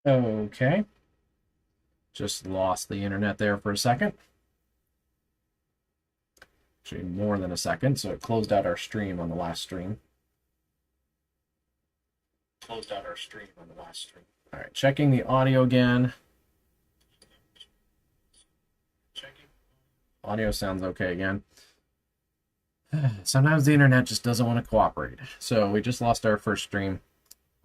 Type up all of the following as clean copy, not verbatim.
Okay, just lost the internet there for a second. Actually, more than a second, so it closed out our stream on the last stream. All right, checking the audio again. Audio sounds okay again. Sometimes the internet just doesn't want to cooperate. So we just lost our first stream.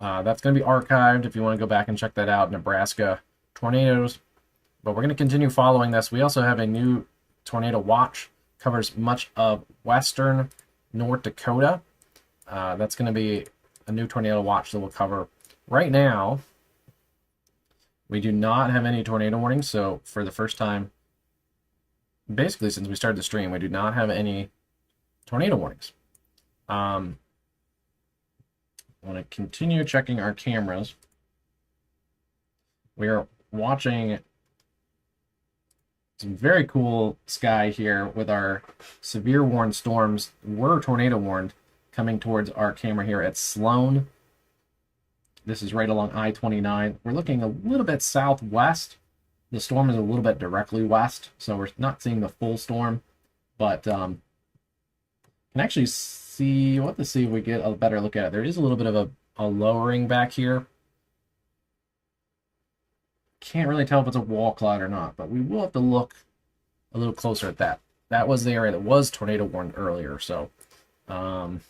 That's going to be archived if you want to go back and check that out. Nebraska tornadoes. But we're going to continue following this. We also have a new tornado watch. Covers much of western North Dakota. That's going to be a new tornado watch that will cover. Right now, we do not have any tornado warnings. So for the first time, basically since we started the stream, we do not have any tornado warnings. I want to continue checking our cameras. We are watching some very cool sky here with our severe warned storms. We're tornado warned coming towards our camera here at Sloan. This is right along I-29. We're looking a little bit southwest. The storm is a little bit directly west, so we're not seeing the full storm, but can actually see, we'll have to see if we get a better look at it. There is a little bit of a lowering back here. Can't really tell if it's a wall cloud or not, but we will have to look a little closer at that. That was the area that was tornado warned earlier, so let's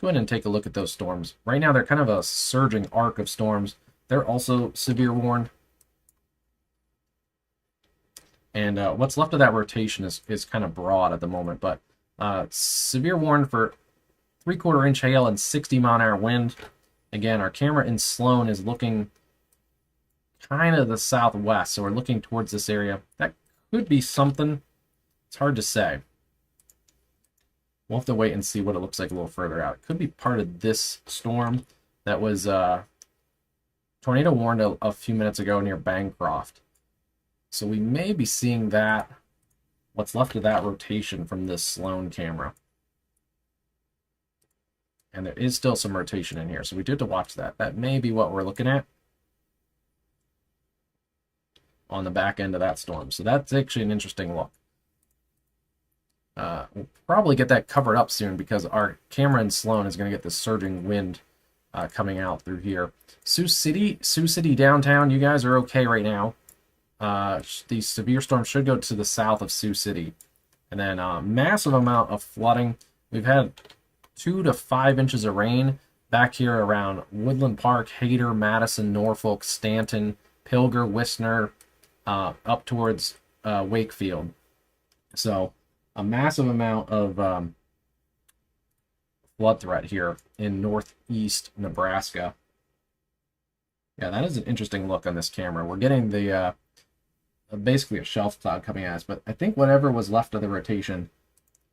go ahead and take a look at those storms. Right now, they're kind of a surging arc of storms. They're also severe warned. And what's left of that rotation is kind of broad at the moment, but severe warned for 3/4 inch hail and 60-mile-an-hour wind. Again, our camera in Sloan is looking kind of the southwest, so we're looking towards this area. That could be something. It's hard to say. We'll have to wait and see what it looks like a little further out. It could be part of this storm that was tornado warned a few minutes ago near Bancroft. So we may be seeing that, what's left of that rotation from this Sloan camera. And there is still some rotation in here, so we do have to watch that. That may be what we're looking at on the back end of that storm. So that's actually an interesting look. We'll probably get that covered up soon because our camera in Sloan is going to get this surging wind coming out through here. Sioux City downtown, you guys are okay right now. The severe storm should go to the south of Sioux City. And then massive amount of flooding. We've had 2 to 5 inches of rain back here around Woodland Park, Hayter, Madison, Norfolk, Stanton, Pilger, Wisner, up towards Wakefield. So a massive amount of flood threat here in northeast Nebraska. Yeah, that is an interesting look on this camera. We're getting the basically a shelf cloud coming at us, but I think whatever was left of the rotation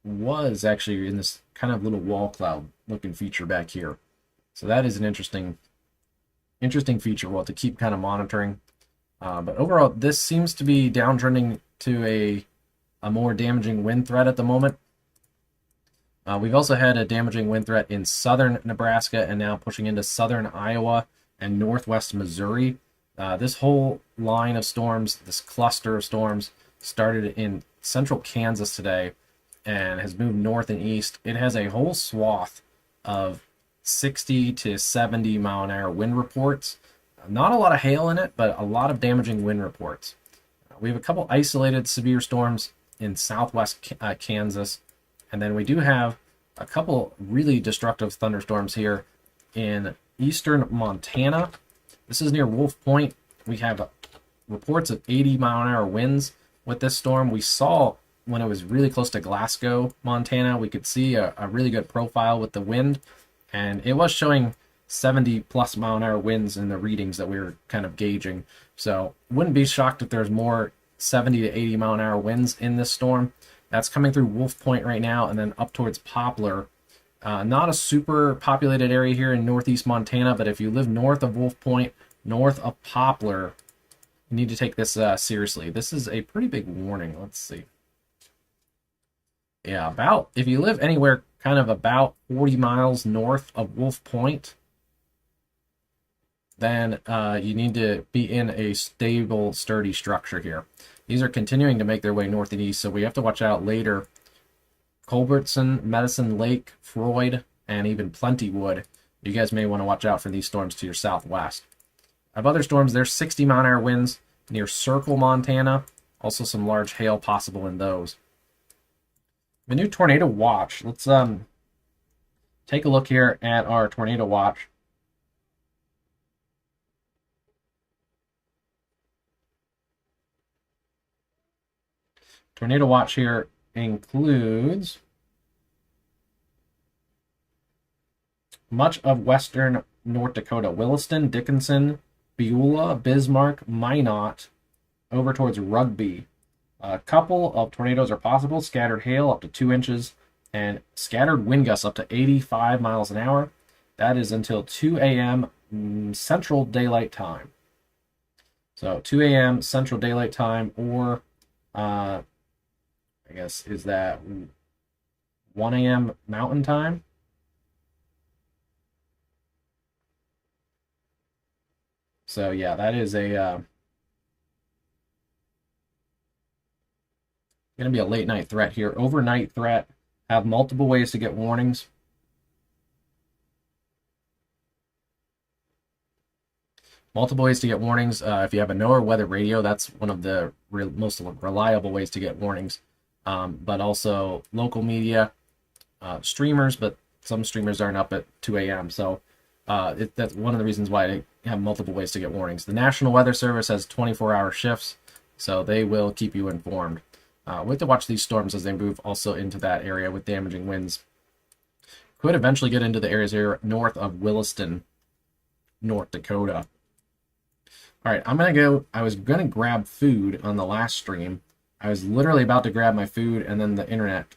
was actually in this kind of little wall cloud looking feature back here. So that is an interesting feature we'll have to keep kind of monitoring. But overall, this seems to be downtrending to a more damaging wind threat at the moment. We've also had a damaging wind threat in southern Nebraska and now pushing into southern Iowa and northwest Missouri. This whole line of storms, this cluster of storms, started in central Kansas today and has moved north and east. It has a whole swath of 60 to 70 mile an hour wind reports. Not a lot of hail in it, but a lot of damaging wind reports. We have a couple isolated severe storms in southwest Kansas, and then we do have a couple really destructive thunderstorms here in eastern Montana. This is near Wolf Point. We have reports of 80 mile an hour winds with this storm. We saw when it was really close to Glasgow, Montana, we could see a really good profile with the wind, and it was showing 70 plus mile an hour winds in the readings that we were kind of gauging. So wouldn't be shocked if there's more 70 to 80 mile an hour winds in this storm. That's coming through Wolf Point right now and then up towards Poplar. Not a super populated area here in northeast Montana, but if you live north of Wolf Point, north of Poplar, you need to take this seriously. This is a pretty big warning. Let's see. Yeah, if you live anywhere kind of about 40 miles north of Wolf Point, then you need to be in a stable, sturdy structure here. These are continuing to make their way north and east, so we have to watch out later. Culbertson, Medicine Lake, Freud, and even Plentywood. You guys may want to watch out for these storms to your southwest. I have other storms. There's 60-mile-an-hour winds near Circle, Montana. Also some large hail possible in those. The new tornado watch. Let's take a look here at our tornado watch. Tornado watch here includes much of western North Dakota, Williston, Dickinson, Beulah, Bismarck, Minot, over towards Rugby. A couple of tornadoes are possible, scattered hail up to 2 inches, and scattered wind gusts up to 85 miles an hour. That is until 2 a.m. Central Daylight Time. So 2 a.m. Central Daylight Time, or I guess, is that 1 a.m. Mountain Time? So yeah, that is a going to be a late night threat here. Overnight threat. Have multiple ways to get warnings. Multiple ways to get warnings. If you have a NOAA weather radio, that's one of the most reliable ways to get warnings. But also local media, streamers, but some streamers aren't up at 2 a.m. So that's one of the reasons why they have multiple ways to get warnings. The National Weather Service has 24-hour shifts, so they will keep you informed. We have to watch these storms as they move also into that area with damaging winds. Could eventually get into the areas here north of Williston, North Dakota. All right, I'm going to go. I was going to grab food on the last stream. I was literally about to grab my food, and then the internet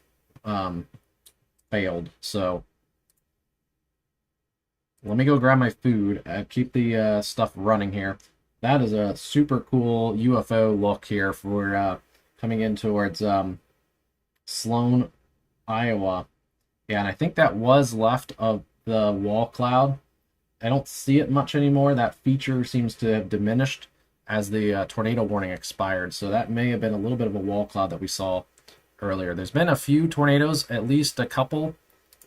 failed. So let me go grab my food. Keep the stuff running here. That is a super cool UFO look here for coming in towards Sloan, Iowa. Yeah, and I think that was left of the wall cloud. I don't see it much anymore. That feature seems to have diminished as the tornado warning expired. So that may have been a little bit of a wall cloud that we saw earlier. There's been a few tornadoes, at least a couple.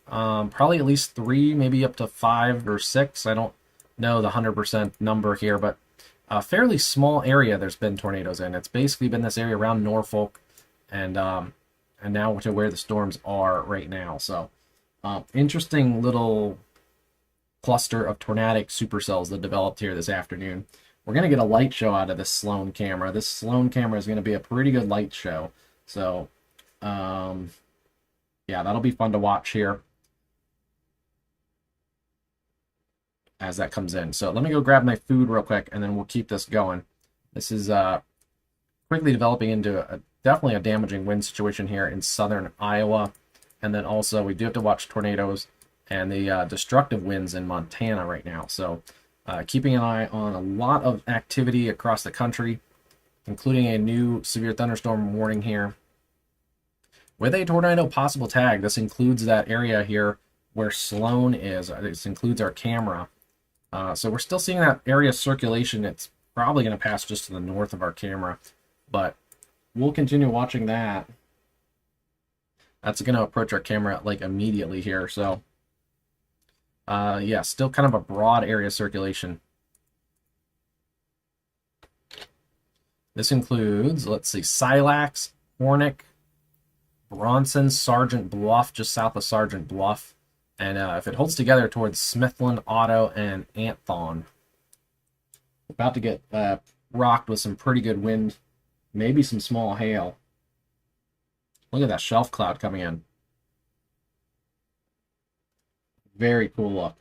Probably at least 3, maybe up to 5 or 6. I don't know the 100% number here, but a fairly small area there's been tornadoes in. It's basically been this area around Norfolk and now to where the storms are right now. So interesting little cluster of tornadic supercells that developed here this afternoon. We're going to get a light show out of this Sloan camera. This Sloan camera is going to be a pretty good light show. So yeah, that'll be fun to watch here as that comes in. So let me go grab my food real quick, and then we'll keep this going. This is quickly developing into definitely a damaging wind situation here in southern Iowa. And then also we do have to watch tornadoes and the destructive winds in Montana right now. So keeping an eye on a lot of activity across the country, including a new severe thunderstorm warning here. With a tornado possible tag, this includes that area here where Sloan is. This includes our camera. So we're still seeing that area circulation. It's probably going to pass just to the north of our camera, but we'll continue watching that. That's going to approach our camera like immediately here. So yeah, still kind of a broad area circulation. This includes, let's see, Silax, Hornick, Bronson, Sergeant Bluff, just south of Sergeant Bluff. And if it holds together towards Smithland, Otto, and Anthon. About to get rocked with some pretty good wind, maybe some small hail. Look at that shelf cloud coming in. Very cool look.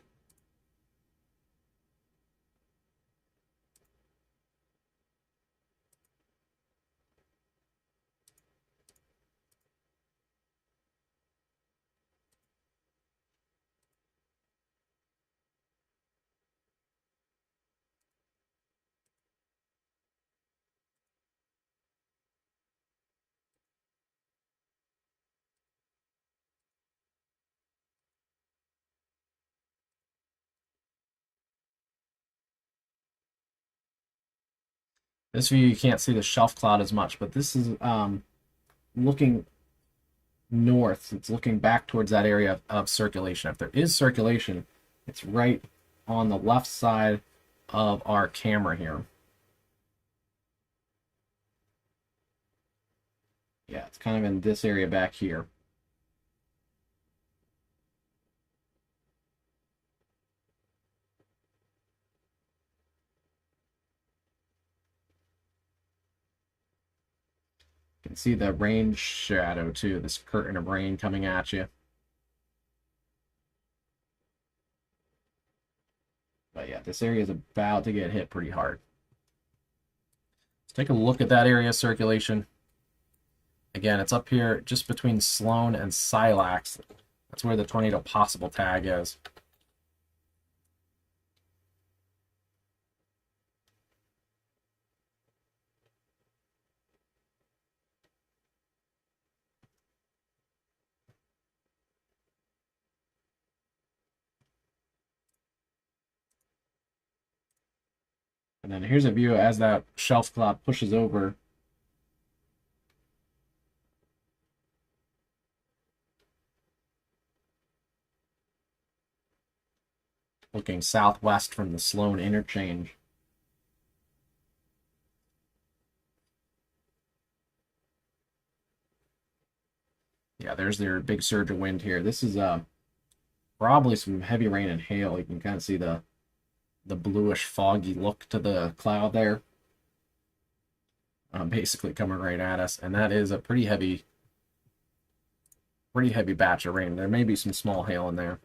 This view you can't see the shelf cloud as much, but this is looking north. It's looking back towards that area of circulation. If there is circulation, it's right on the left side of our camera here. Yeah, it's kind of in this area back here. You can see the rain shadow too, this curtain of rain coming at you. But yeah, this area is about to get hit pretty hard. Let's take a look at that area of circulation. Again, it's up here just between Sloan and Silax. That's where the tornado possible tag is. And then here's a view as that shelf cloud pushes over. Looking southwest from the Sloan interchange. Yeah, there's their big surge of wind here. This is probably some heavy rain and hail. You can kind of see the bluish foggy look to the cloud there. Basically coming right at us, and that is a pretty heavy batch of rain. There may be some small hail in there.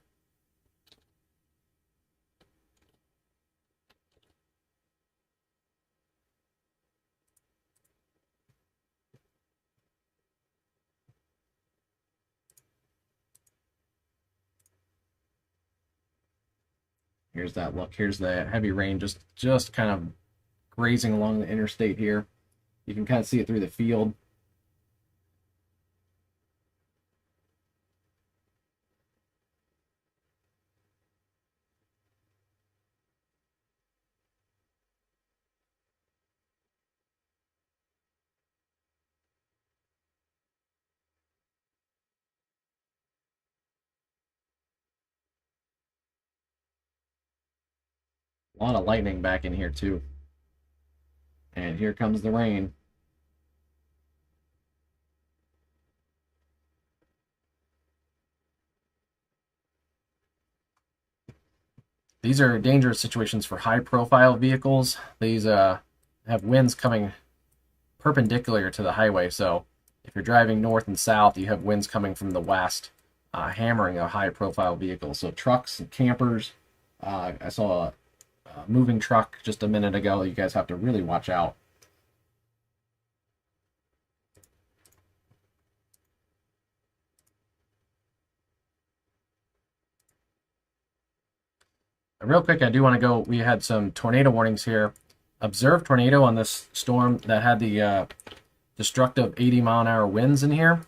Here's that look. Here's the heavy rain just kind of grazing along the interstate here. You can kind of see it through the field. A lot of lightning back in here too. And here comes the rain. These are dangerous situations for high-profile vehicles. These have winds coming perpendicular to the highway, so if you're driving north and south, you have winds coming from the west, hammering a high-profile vehicle. So trucks and campers. I saw a moving truck just a minute ago. You guys have to really watch out. Real quick, I do want to go. We had some tornado warnings here. Observed tornado on this storm that had the destructive 80-mile-an-hour winds in here.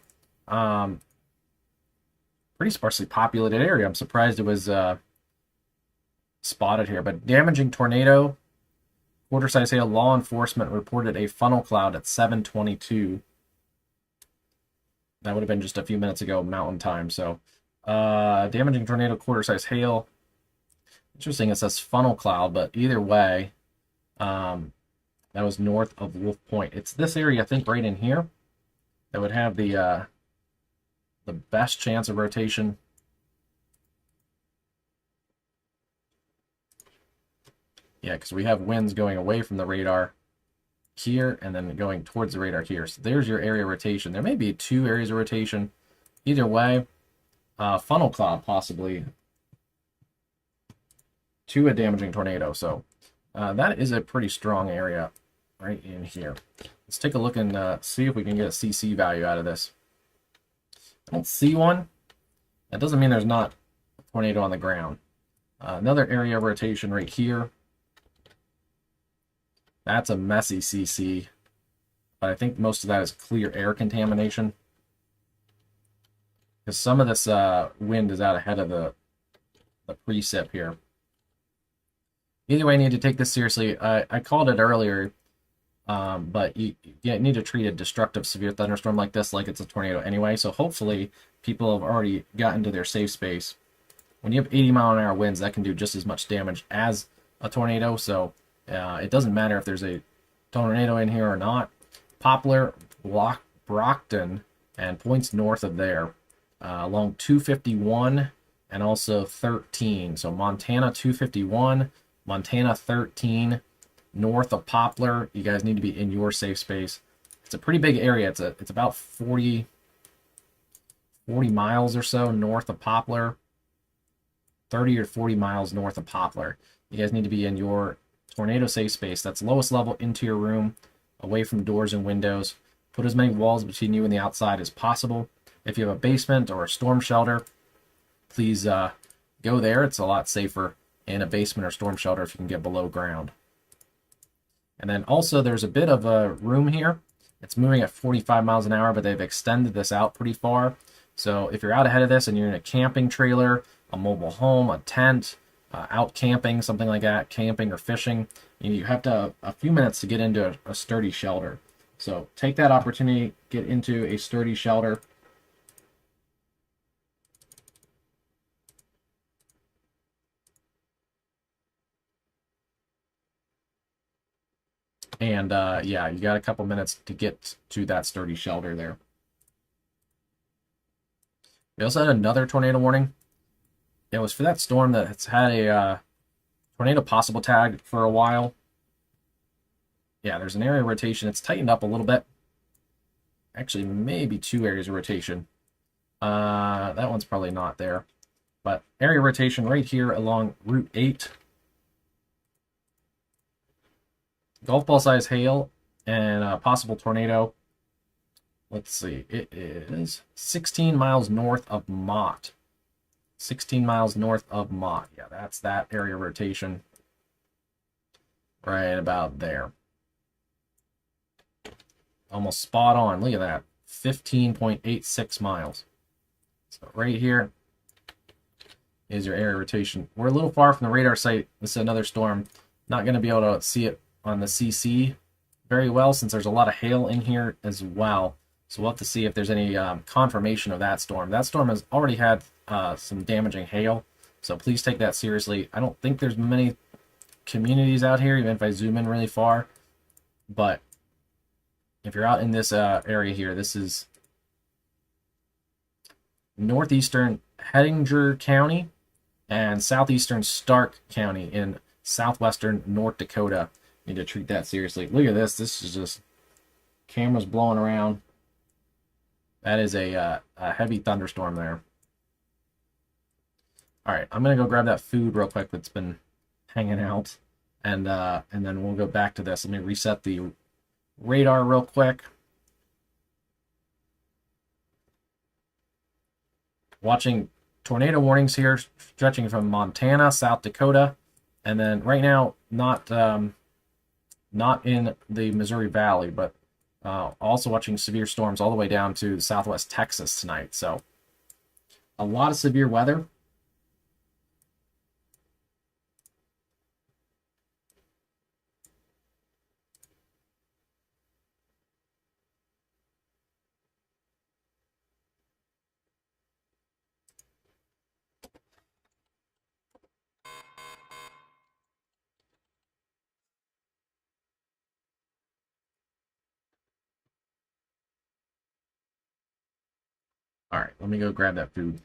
Pretty sparsely populated area. I'm surprised it was spotted here. But damaging tornado, quarter-size hail. Law enforcement reported a funnel cloud at 7:22. That would have been just a few minutes ago, Mountain Time. So, damaging tornado, quarter-size hail. Interesting, it says funnel cloud, but either way, that was north of Wolf Point. It's this area, I think, right in here that would have the best chance of rotation. Yeah, because we have winds going away from the radar here and then going towards the radar here. So there's your area of rotation. There may be 2 areas of rotation. Either way, funnel cloud possibly to a damaging tornado. So that is a pretty strong area right in here. Let's take a look and see if we can get a CC value out of this. I don't see one. That doesn't mean there's not a tornado on the ground. Another area of rotation right here. That's a messy CC, but I think most of that is clear air contamination, because some of this wind is out ahead of the precip here. Either way, I need to take this seriously. I called it earlier. But you need to treat a destructive severe thunderstorm like this like it's a tornado anyway. So hopefully people have already gotten to their safe space. When you have 80-mile-an-hour winds, that can do just as much damage as a tornado. So it doesn't matter if there's a tornado in here or not. Poplar, Brockton, and points north of there along 251 and also 13. So Montana 251, Montana 13, north of Poplar. You guys need to be in your safe space. It's a pretty big area. It's about 40 miles or so north of Poplar. 30 or 40 miles north of Poplar. You guys need to be in your tornado safe space. That's lowest level into your room, away from doors and windows. Put as many walls between you and the outside as possible. If you have a basement or a storm shelter, please go there. It's a lot safer in a basement or storm shelter if you can get below ground. And then also there's a bit of a room here. It's moving at 45 miles an hour, but they've extended this out pretty far. So if you're out ahead of this and you're in a camping trailer, a mobile home, a tent, out camping, something like that, camping or fishing, you have to a few minutes to get into a sturdy shelter. So take that opportunity, get into a sturdy shelter. And yeah, you got a couple minutes to get to that sturdy shelter there. We also had another tornado warning. It was for that storm that's had a tornado possible tag for a while. Yeah, there's an area of rotation. It's tightened up a little bit. Actually, maybe 2 areas of rotation. That one's probably not there. But area rotation right here along Route 8. Golf ball size hail and a possible tornado. Let's see. It is 16 miles north of Mott. 16 miles north of Mott. Yeah, that's that area of rotation. Right about there. Almost spot on. Look at that. 15.86 miles. So right here is your area rotation. We're a little far from the radar site. This is another storm. Not going to be able to see it on the CC very well since there's a lot of hail in here as well. So we'll have to see if there's any confirmation of that storm. That storm has already had some damaging hail, so please take that seriously. I don't think there's many communities out here, even if I zoom in really far. But if you're out in this area here, this is northeastern Hettinger County and southeastern Stark County in southwestern North Dakota. Need to treat that seriously. Look at this. This is just cameras blowing around. That is a heavy thunderstorm there. All right, I'm gonna go grab that food real quick that's been hanging out, and then we'll go back to this. Let me reset the radar real quick. Watching tornado warnings here, stretching from Montana, South Dakota, and then right now not in the Missouri Valley, but also watching severe storms all the way down to southwest Texas tonight. So a lot of severe weather. All right, let me go grab that food.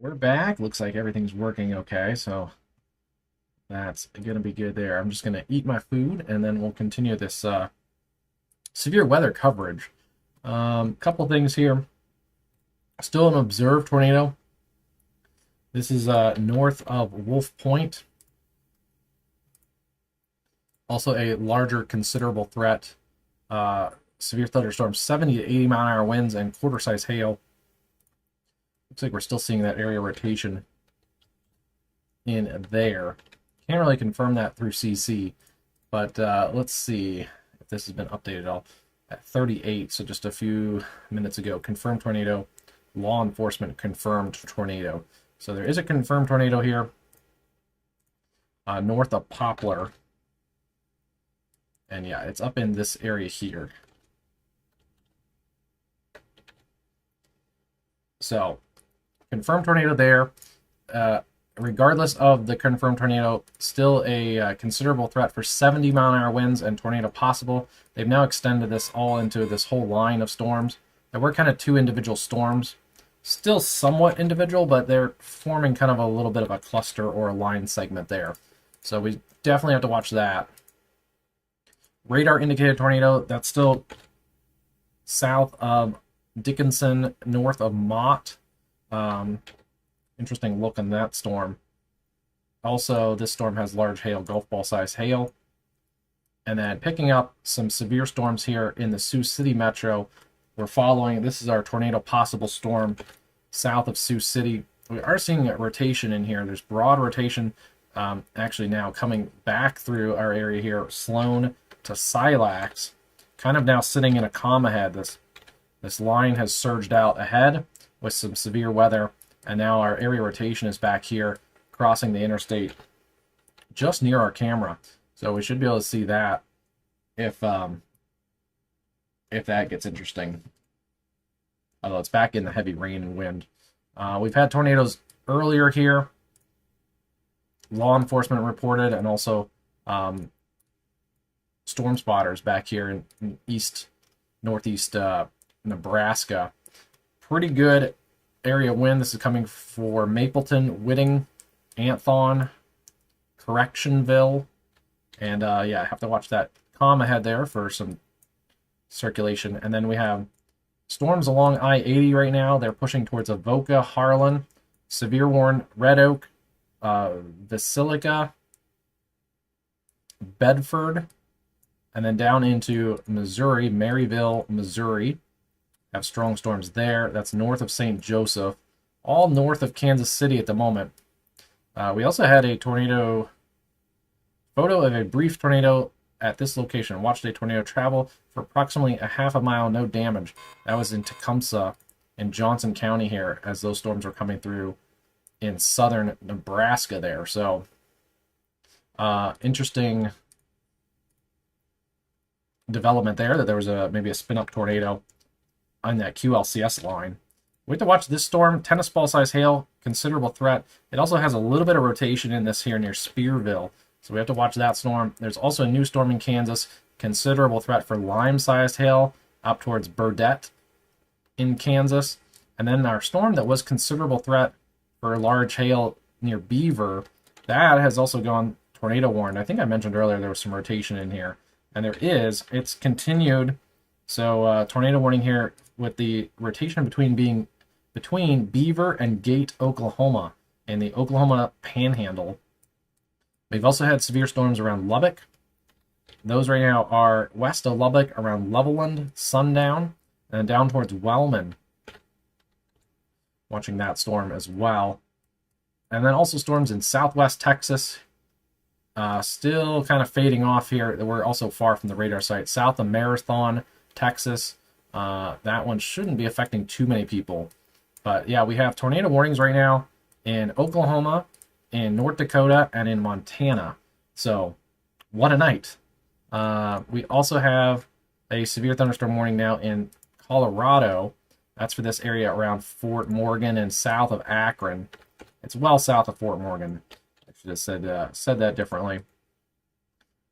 we're back. Looks like everything's working okay, so that's going to be good there. I'm just going to eat my food, and then we'll continue this severe weather coverage. Couple things here. Still an observed tornado. This is north of Wolf Point. Also a larger considerable threat. Severe thunderstorms, 70 to 80 mile an hour winds, and quarter-size hail. Looks like we're still seeing that area rotation in there. Can't really confirm that through CC, but let's see if this has been updated at all. At 38, so just a few minutes ago, confirmed tornado, law enforcement confirmed tornado. So there is a confirmed tornado here north of Poplar. And yeah, it's up in this area here. So, confirmed tornado there. Regardless of the confirmed tornado, still a considerable threat for 70 mile an hour winds and tornado possible. They've now extended this all into this whole line of storms. There were kind of two individual storms. Still somewhat individual, but they're forming kind of a little bit of a cluster or a line segment there. So we definitely have to watch that. Radar indicated tornado, that's still south of Dickinson, north of Mott. Interesting look on that storm. Also, this storm has large hail, golf ball size hail. And then picking up some severe storms here in the Sioux City metro. We're following, this is our tornado possible storm south of Sioux City. We are seeing a rotation in here. There's broad rotation actually now coming back through our area here, Sloan to Silax, kind of now sitting in a calm ahead. This line has surged out ahead with some severe weather, and now our area rotation is back here, crossing the interstate just near our camera. So we should be able to see that if that gets interesting. Although it's back in the heavy rain and wind. We've had tornadoes earlier here. Law enforcement reported, and also storm spotters back here in northeast Nebraska. Pretty good area wind. This is coming for Mapleton, Whitting, Anthon, Correctionville, and yeah, I have to watch that calm ahead there for some circulation. And then we have storms along I-80 right now. They're pushing towards Avoca, Harlan, Severe Warn, Red Oak, Basilica, Bedford, and then down into Missouri, Maryville, Missouri. Have strong storms there. That's north of St. Joseph, all north of Kansas City at the moment. We also had a tornado, photo of a brief tornado at this location. Watched a tornado travel for approximately a half a mile, no damage. That was in Tecumseh in Johnson County here, as those storms were coming through in southern Nebraska there. So, interesting development there, that there was maybe a spin-up tornado on that QLCS line. We have to watch this storm. Tennis ball size hail, considerable threat. It also has a little bit of rotation in this here near Spearville, so we have to watch that storm. There's also a new storm in Kansas, considerable threat for lime-sized hail up towards Burdett in Kansas. And then our storm that was considerable threat for large hail near Beaver, that has also gone tornado warned. I think I mentioned earlier there was some rotation in here, and there is. It's continued. So tornado warning here with the rotation between Beaver and Gate, Oklahoma, and the Oklahoma Panhandle. We've also had severe storms around Lubbock. Those right now are west of Lubbock around Levelland, Sundown, and down towards Wellman. Watching that storm as well. And then also storms in southwest Texas. Still kind of fading off here. We're also far from the radar site. South of Marathon, Texas. That one shouldn't be affecting too many people. But yeah, we have tornado warnings right now in Oklahoma, in North Dakota, and in Montana. So, what a night. We also have a severe thunderstorm warning now in Colorado. That's for this area around Fort Morgan and south of Akron. It's well south of Fort Morgan. I should have said that differently.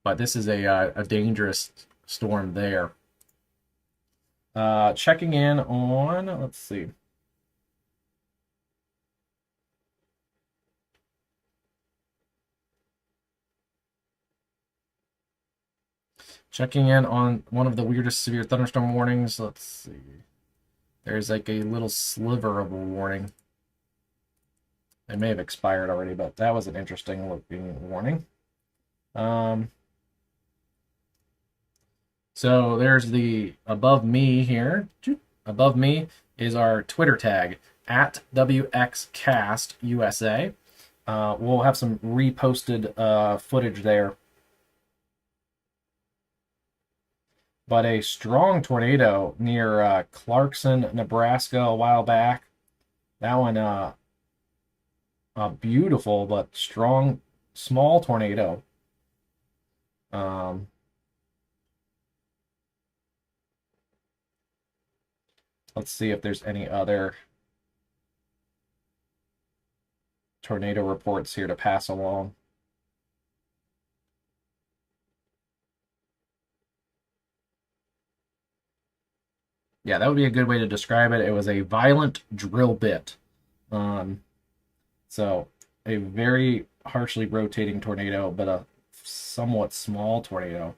But this is a dangerous storm there. Checking in on, let's see. Checking in on one of the weirdest severe thunderstorm warnings. Let's see. There's like a little sliver of a warning. It may have expired already, but that was an interesting looking warning. So there's the above me here. Above me is our Twitter tag at WXCastUSA. We'll have some reposted footage there. But a strong tornado near Clarkson, Nebraska a while back. That one, a beautiful but strong, small tornado. Let's see if there's any other tornado reports here to pass along. Yeah, that would be a good way to describe it. It was a violent drill bit. So a very harshly rotating tornado, but a somewhat small tornado.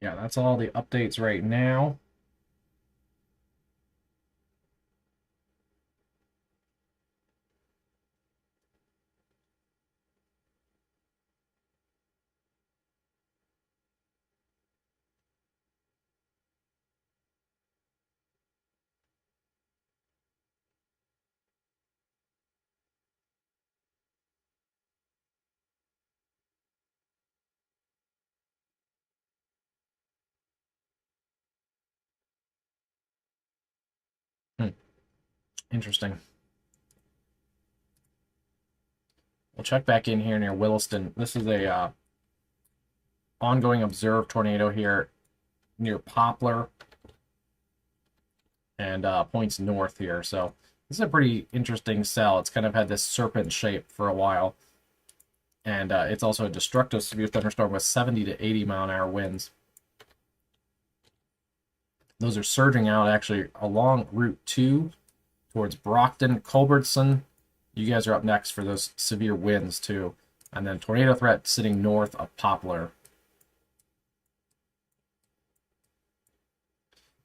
Yeah, that's all the updates right now. Interesting. We'll check back in here near Williston. This is a ongoing observed tornado here near Poplar and points north here. So this is a pretty interesting cell. It's kind of had this serpent shape for a while. And it's also a destructive severe thunderstorm with 70 to 80 mile an hour winds. Those are surging out actually along Route 2 towards Brockton, Culbertson. You guys are up next for those severe winds too. And then tornado threat sitting north of Poplar.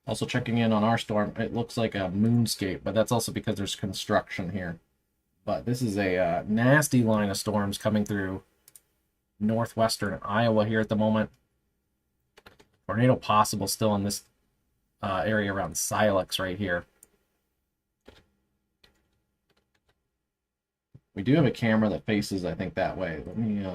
Also checking in on our storm, it looks like a moonscape, but that's also because there's construction here. But this is a nasty line of storms coming through northwestern Iowa here at the moment. Tornado possible still in this area around Silex right here. We do have a camera that faces, I think, that way. Let me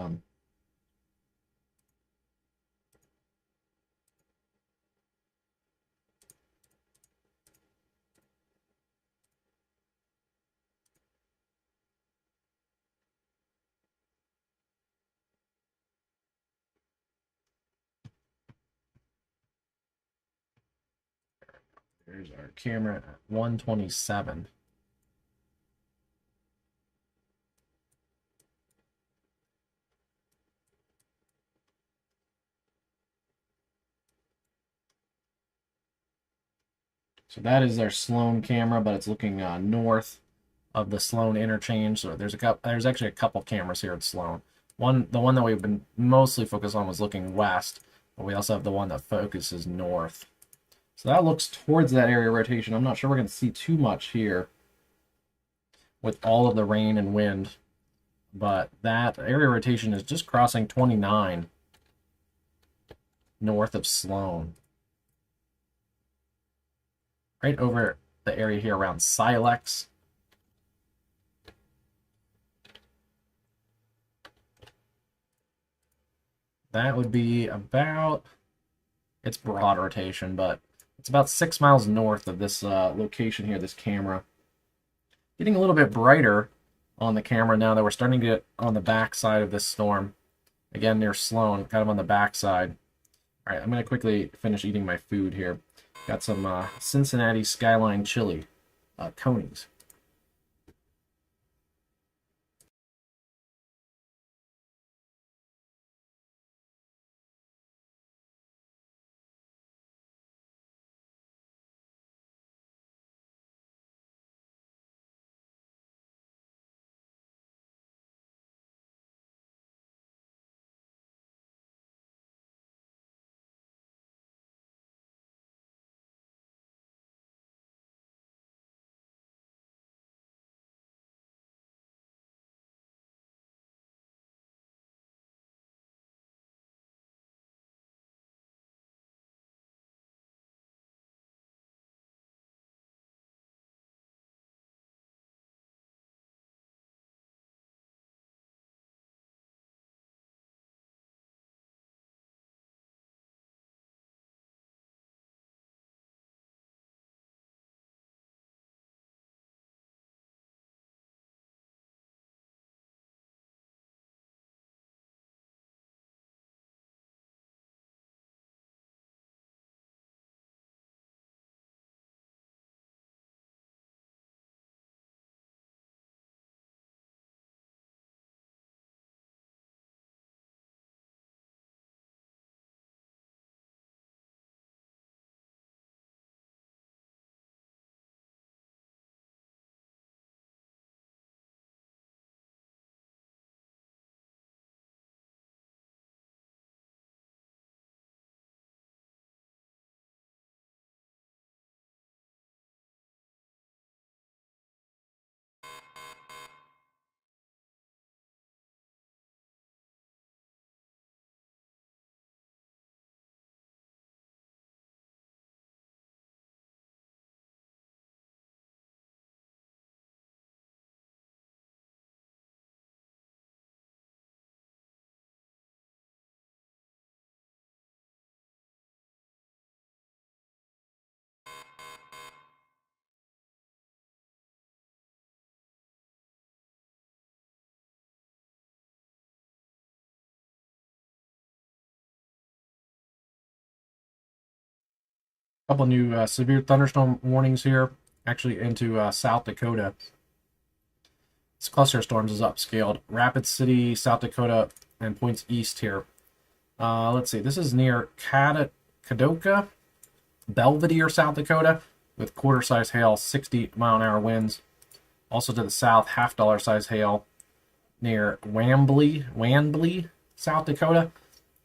there's our camera at 127. So that is our Sloan camera, but it's looking north of the Sloan interchange. So there's actually a couple cameras here at Sloan. The one that we've been mostly focused on was looking west, but we also have the one that focuses north. So that looks towards that area of rotation. I'm not sure we're going to see too much here with all of the rain and wind, but that area rotation is just crossing 29 north of Sloan. Right over the area here around Silex. That would be about, it's broad rotation, but it's about 6 miles north of this location here, this camera. Getting a little bit brighter on the camera now that we're starting to get on the back side of this storm. Again, near Sloan, kind of on the back side. All right, I'm going to quickly finish eating my food here. Got some Cincinnati Skyline chili, conies. Couple new severe thunderstorm warnings here, actually into South Dakota. This cluster of storms is upscaled. Rapid City, South Dakota, and points east here. Let's see, this is near Kadoka, Belvedere, South Dakota, with quarter-size hail, 60-mile-an-hour winds. Also to the south, half-dollar size hail near Wanblee, South Dakota.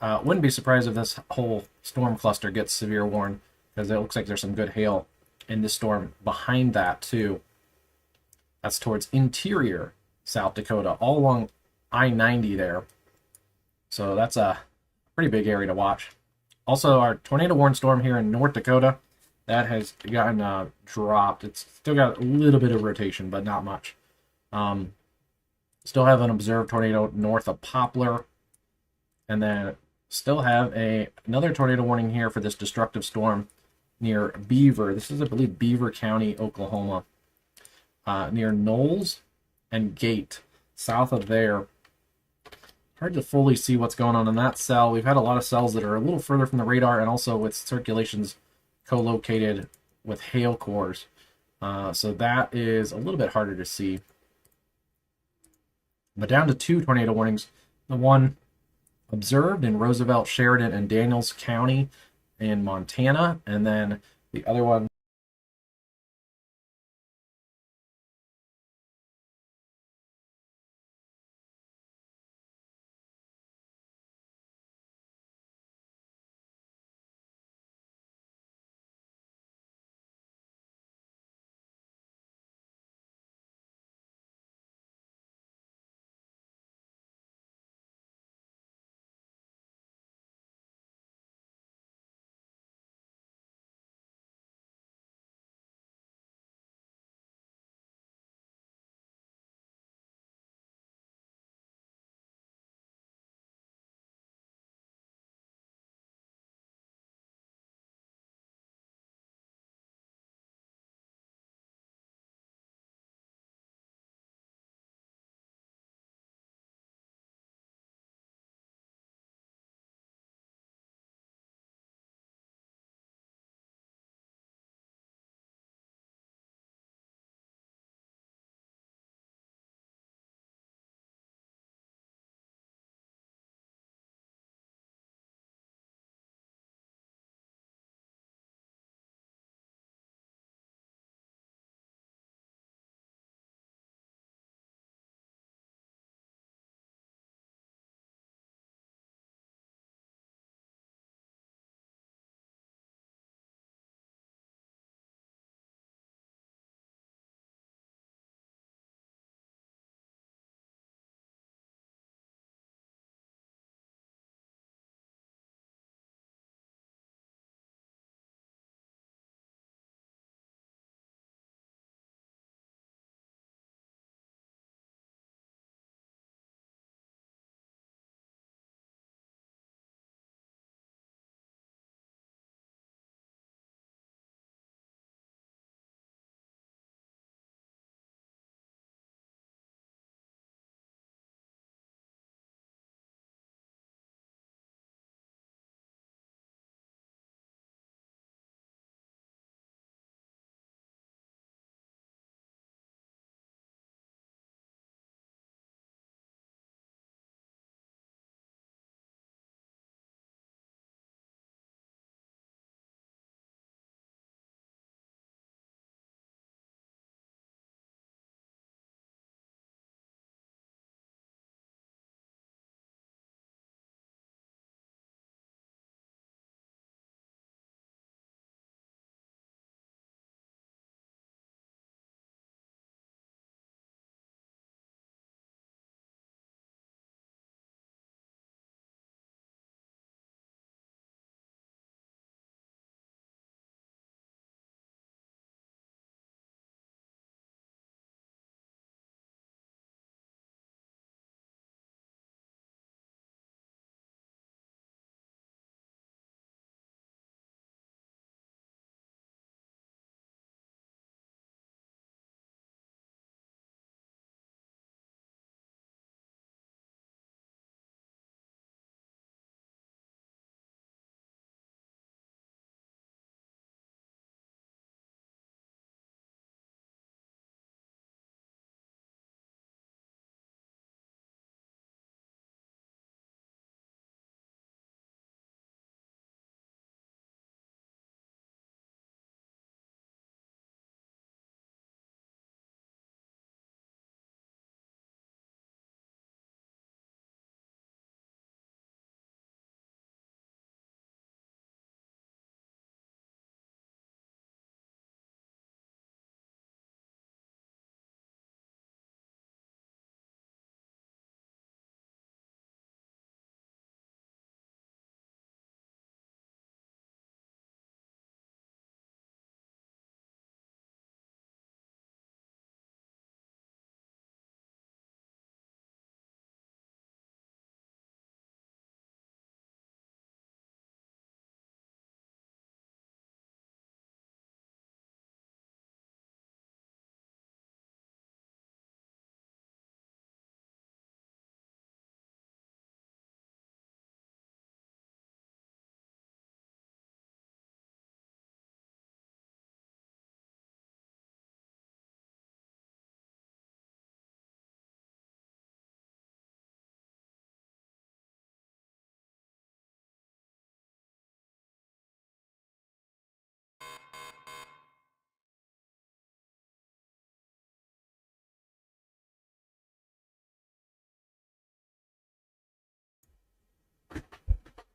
Wouldn't be surprised if this whole storm cluster gets severe warn, because it looks like there's some good hail in this storm behind that too. That's towards interior South Dakota, all along I-90 there. So that's a pretty big area to watch. Also, our tornado warn storm here in North Dakota, that has gotten dropped. It's still got a little bit of rotation, but not much. Still have an observed tornado north of Poplar. And then still have another tornado warning here for this destructive storm near Beaver. This is, I believe, Beaver County, Oklahoma. Near Knowles and Gate, south of there. Hard to fully see what's going on in that cell. We've had a lot of cells that are a little further from the radar and also with circulations co-located with hail cores. So that is a little bit harder to see. But down to 2 tornado warnings. The one observed in Roosevelt, Sheridan, and Daniels County in Montana. And then the other one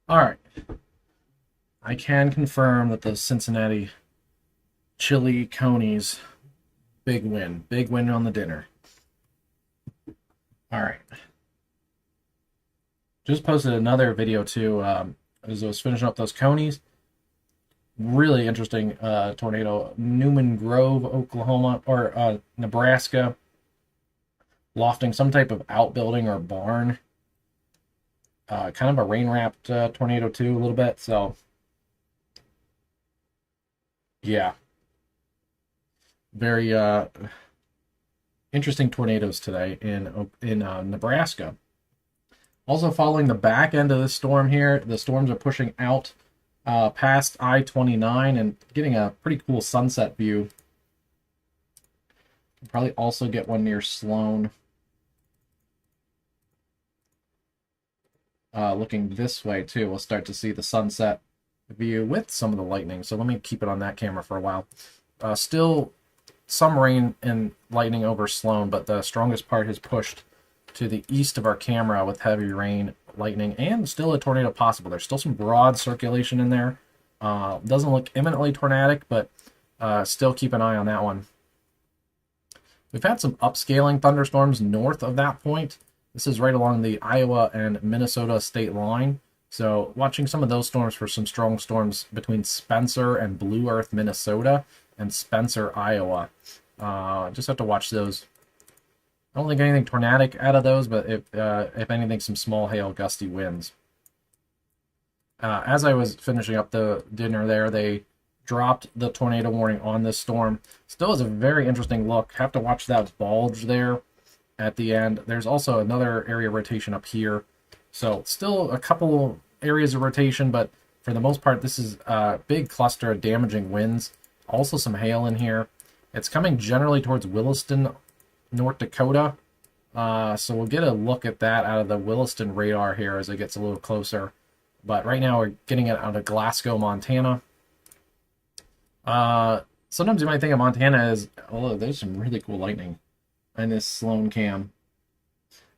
All right. I can confirm that the Cincinnati chili conies, big win. Big win on the dinner. All right. Just posted another video too, as I was finishing up those conies. Really interesting tornado. Newman Grove, Oklahoma, or Nebraska, lofting some type of outbuilding or barn. Kind of a rain-wrapped tornado too, a little bit. So, yeah, very interesting tornadoes today in Nebraska. Also, following the back end of this storm here, the storms are pushing out past I-29 and getting a pretty cool sunset view. We'll probably also get one near Sloan. Looking this way too, we'll start to see the sunset view with some of the lightning. So let me keep it on that camera for a while. Still some rain and lightning over Sloan, but the strongest part has pushed to the east of our camera with heavy rain, lightning, and still a tornado possible. There's still some broad circulation in there. Doesn't look imminently tornadic, but still keep an eye on that one. We've had some upscaling thunderstorms north of that point. This is right along the Iowa and Minnesota state line. So watching some of those storms for some strong storms between Spencer and Blue Earth, Minnesota, and Spencer, Iowa. Just have to watch those. I don't think anything tornadic out of those, but if anything, some small hail, gusty winds. As I was finishing up the dinner there, they dropped the tornado warning on this storm. Still is a very interesting look. Have to watch that bulge there at the end. There's also another area of rotation up here. So still a couple areas of rotation, but for the most part, this is a big cluster of damaging winds. Also some hail in here. It's coming generally towards Williston, North Dakota. So we'll get a look at that out of the Williston radar here as it gets a little closer. But right now we're getting it out of Glasgow, Montana. Sometimes you might think of Montana as, oh, there's some really cool lightning in this Sloan cam.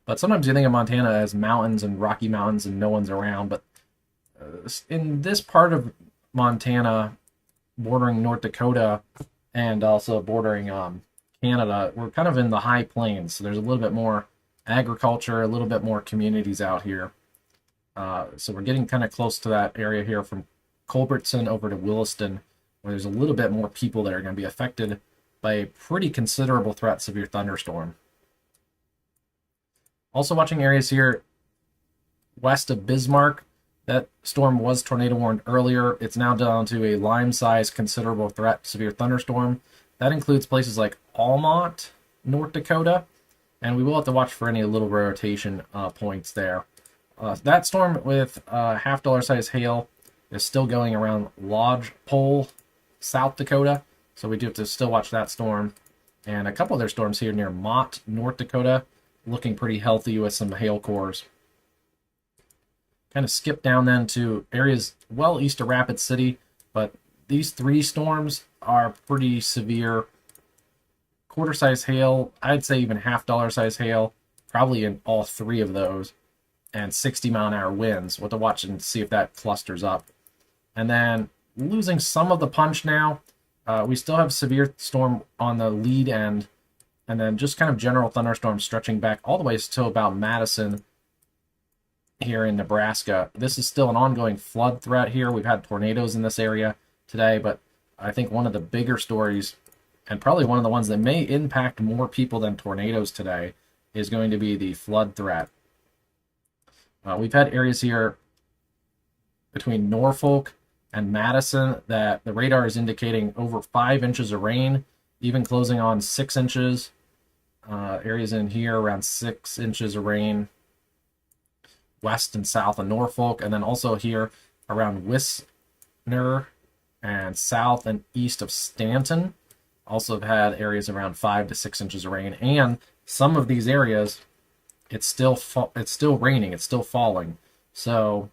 But sometimes you think of Montana as mountains and Rocky Mountains and no one's around. But in this part of Montana, bordering North Dakota and also bordering Canada, we're kind of in the high plains. So there's a little bit more agriculture, a little bit more communities out here. So we're getting kind of close to that area here from Culbertson over to Williston, where there's a little bit more people that are going to be affected by a pretty considerable threat severe thunderstorm. Also watching areas here west of Bismarck. That storm was tornado warned earlier. It's now down to a Lyme-sized considerable threat severe thunderstorm. That includes places like Almont, North Dakota, and we will have to watch for any little rotation points there. That storm with half-dollar size hail is still going around Lodgepole, South Dakota, so we do have to still watch that storm. And a couple other storms here near Mott, North Dakota, looking pretty healthy with some hail cores. Kind of skip down then to areas well east of Rapid City, but these three storms are pretty severe. Quarter-size hail, I'd say even half-dollar size hail, probably in all three of those, and 60-mile-an-hour winds. We'll have to watch and see if that clusters up. And then losing some of the punch now. We still have severe storm on the lead end, and then just kind of general thunderstorms stretching back all the way till about Madison here in Nebraska. This is still an ongoing flood threat here. We've had tornadoes in this area today, but I think one of the bigger stories, and probably one of the ones that may impact more people than tornadoes today, is going to be the flood threat. We've had areas here between Norfolk and Madison that the radar is indicating over 5 inches of rain, even closing on 6 inches. Areas in here around 6 inches of rain, west and south of Norfolk, and then also here around Wisner and south and east of Stanton. Also have had areas around 5 to 6 inches of rain, and some of these areas, it's still raining, it's still falling. So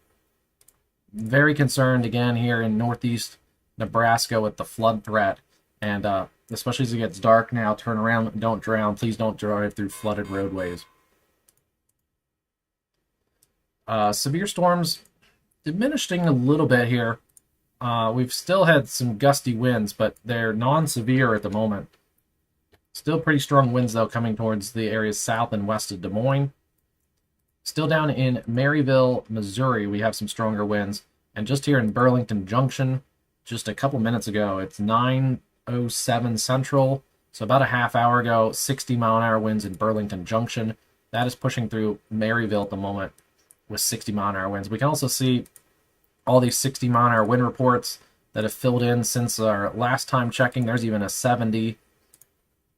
very concerned again here in northeast Nebraska with the flood threat, and especially as it gets dark now, turn around, don't drown. Please don't drive through flooded roadways. Severe storms diminishing a little bit here. We've still had some gusty winds, but they're non-severe at the moment. Still pretty strong winds, though, coming towards the areas south and west of Des Moines. Still down in Maryville, Missouri, we have some stronger winds. And just here in Burlington Junction, just a couple minutes ago, it's 9:07 Central. So about a half hour ago, 60-mile-an-hour winds in Burlington Junction. That is pushing through Maryville at the moment with 60-mile-an-hour winds. We can also see all these 60-mile-an-hour wind reports that have filled in since our last time checking. There's even a 70.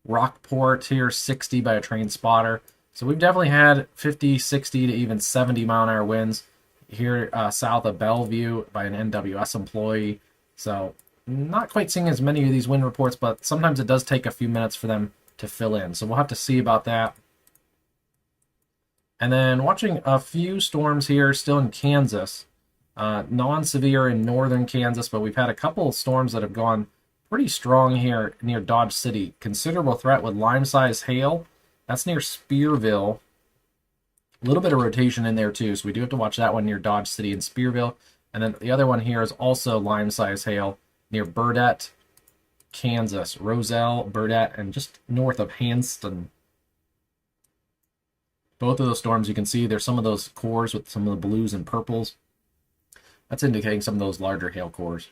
Rockport here, 60 by a train spotter. So we've definitely had 50, 60 to even 70-mile-an-hour winds here south of Bellevue by an NWS employee. So not quite seeing as many of these wind reports, but sometimes it does take a few minutes for them to fill in. So we'll have to see about that. And then watching a few storms here still in Kansas. Non-severe in northern Kansas, but we've had a couple of storms that have gone pretty strong here near Dodge City. Considerable threat with lime-sized hail. That's near Spearville. A little bit of rotation in there too, so we do have to watch that one near Dodge City and Spearville. And then the other one here is also lime-sized hail near Burdett, Kansas. Roselle, Burdett, and just north of Hanston. Both of those storms, you can see there's some of those cores with some of the blues and purples. That's indicating some of those larger hail cores.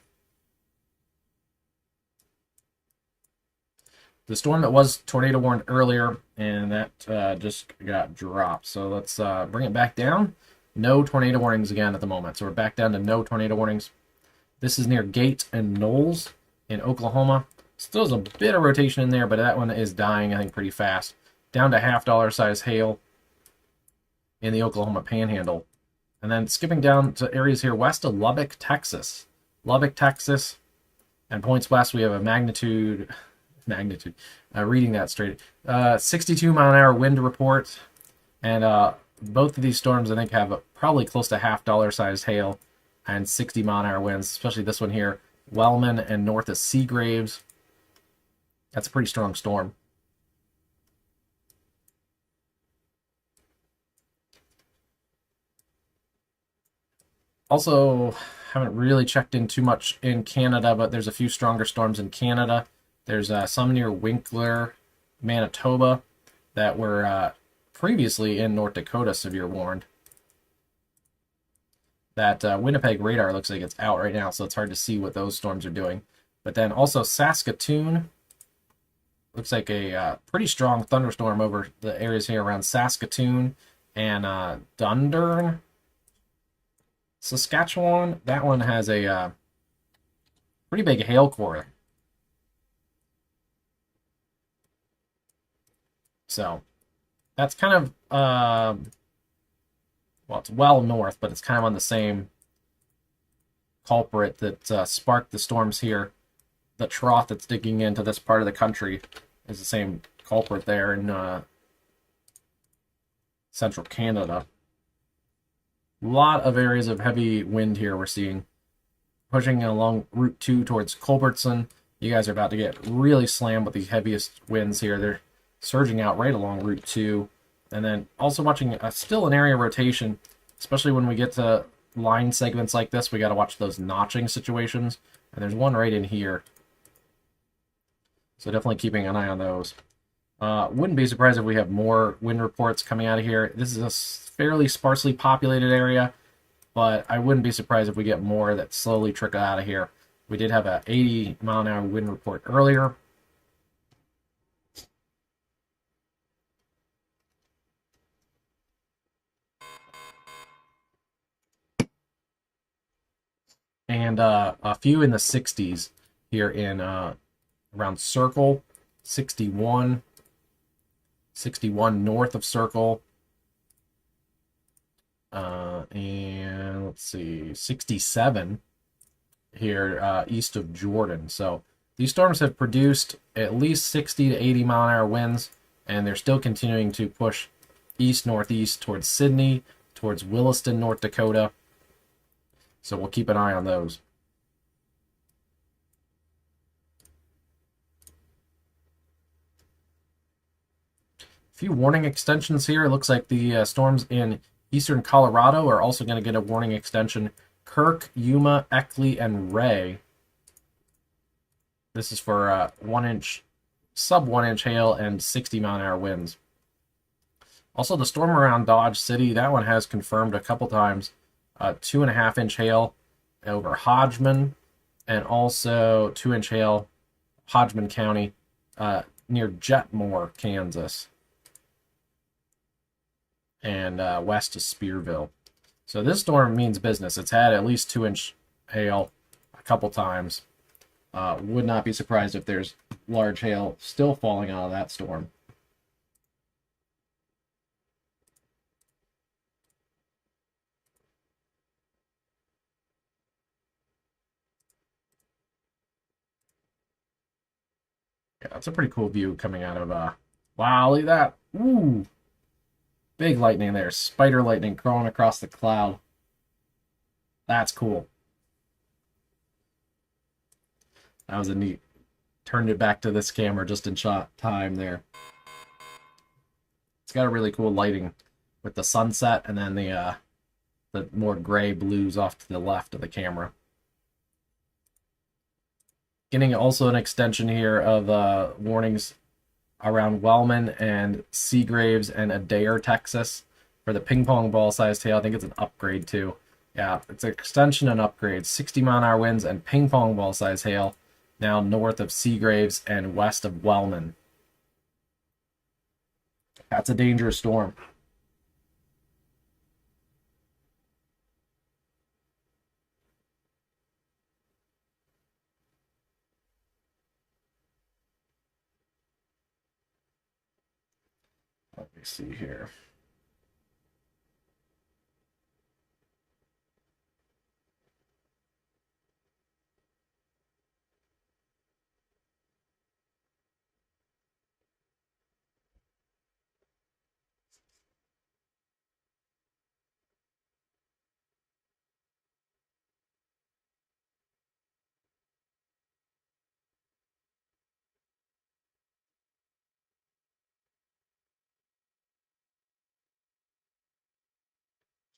The storm that was tornado warned earlier, and that just got dropped. So let's bring it back down. No tornado warnings again at the moment. So we're back down to no tornado warnings. This is near Gate and Knowles in Oklahoma. Still has a bit of rotation in there, but that one is dying, I think, pretty fast. Down to $half size hail in the Oklahoma Panhandle. And then skipping down to areas here west of Lubbock, Texas. Lubbock, Texas, and points west, we have a magnitude, reading that straight, 62-mile-an-hour wind report. And both of these storms, I think, have probably close to $half size hail and 60-mile-an-hour winds, especially this one here, Wellman and north of Seagraves. That's a pretty strong storm. Also, haven't really checked in too much in Canada, but there's a few stronger storms in Canada. There's some near Winkler, Manitoba, that were previously in North Dakota, severe warned. That Winnipeg radar looks like it's out right now, so it's hard to see what those storms are doing. But then also Saskatoon, looks like a pretty strong thunderstorm over the areas here around Saskatoon and Dundurn. Saskatchewan, that one has a pretty big hail core. So that's kind of, well, it's well north, but it's kind of on the same culprit that sparked the storms here. The trough that's digging into this part of the country is the same culprit there in central Canada. A lot of areas of heavy wind here we're seeing. Pushing along Route 2 towards Culbertson. You guys are about to get really slammed with these heaviest winds here. They're surging out right along Route 2. And then also watching still an area rotation, especially when we get to line segments like this. We got to watch those notching situations. And there's one right in here. So definitely keeping an eye on those. Wouldn't be surprised if we have more wind reports coming out of here. This is a fairly sparsely populated area, but I wouldn't be surprised if we get more that slowly trickle out of here. We did have a 80-mile-an-hour wind report earlier. And a few in the 60s here in around Circle, 61 north of Circle, and let's see, 67 here east of Jordan. So these storms have produced at least 60 to 80-mile-an-hour winds, and they're still continuing to push east-northeast towards Sydney, towards Williston, North Dakota. So we'll keep an eye on those. A few warning extensions here. It looks like the storms in eastern Colorado are also going to get a warning extension Kirk, Yuma, Eckley, and Ray. This is for 1-inch, sub 1-inch hail and 60-mile-an-hour winds. Also, the storm around Dodge City, that one has confirmed a couple times 2.5-inch hail over Hodgman, and also 2-inch hail, Hodgman County, near Jetmore, Kansas, and west of Spearville. So this storm means business. It's had at least 2-inch hail a couple times. Would not be surprised if there's large hail still falling out of that storm. Yeah, that's a pretty cool view coming out of, wow, look at that. Ooh, big lightning there. Spider lightning crawling across the cloud. That's cool. That was a neat. Turned it back to this camera just in shot time there. It's got a really cool lighting with the sunset and then the more gray blues off to the left of the camera. Getting also an extension here of warnings around Wellman and Seagraves and Adair, Texas for the ping pong ball sized hail. I think it's an upgrade too. Yeah, it's an extension and upgrade. 60-mile-an-hour winds and ping pong ball sized hail now north of Seagraves and west of Wellman. That's a dangerous storm. Let me see here.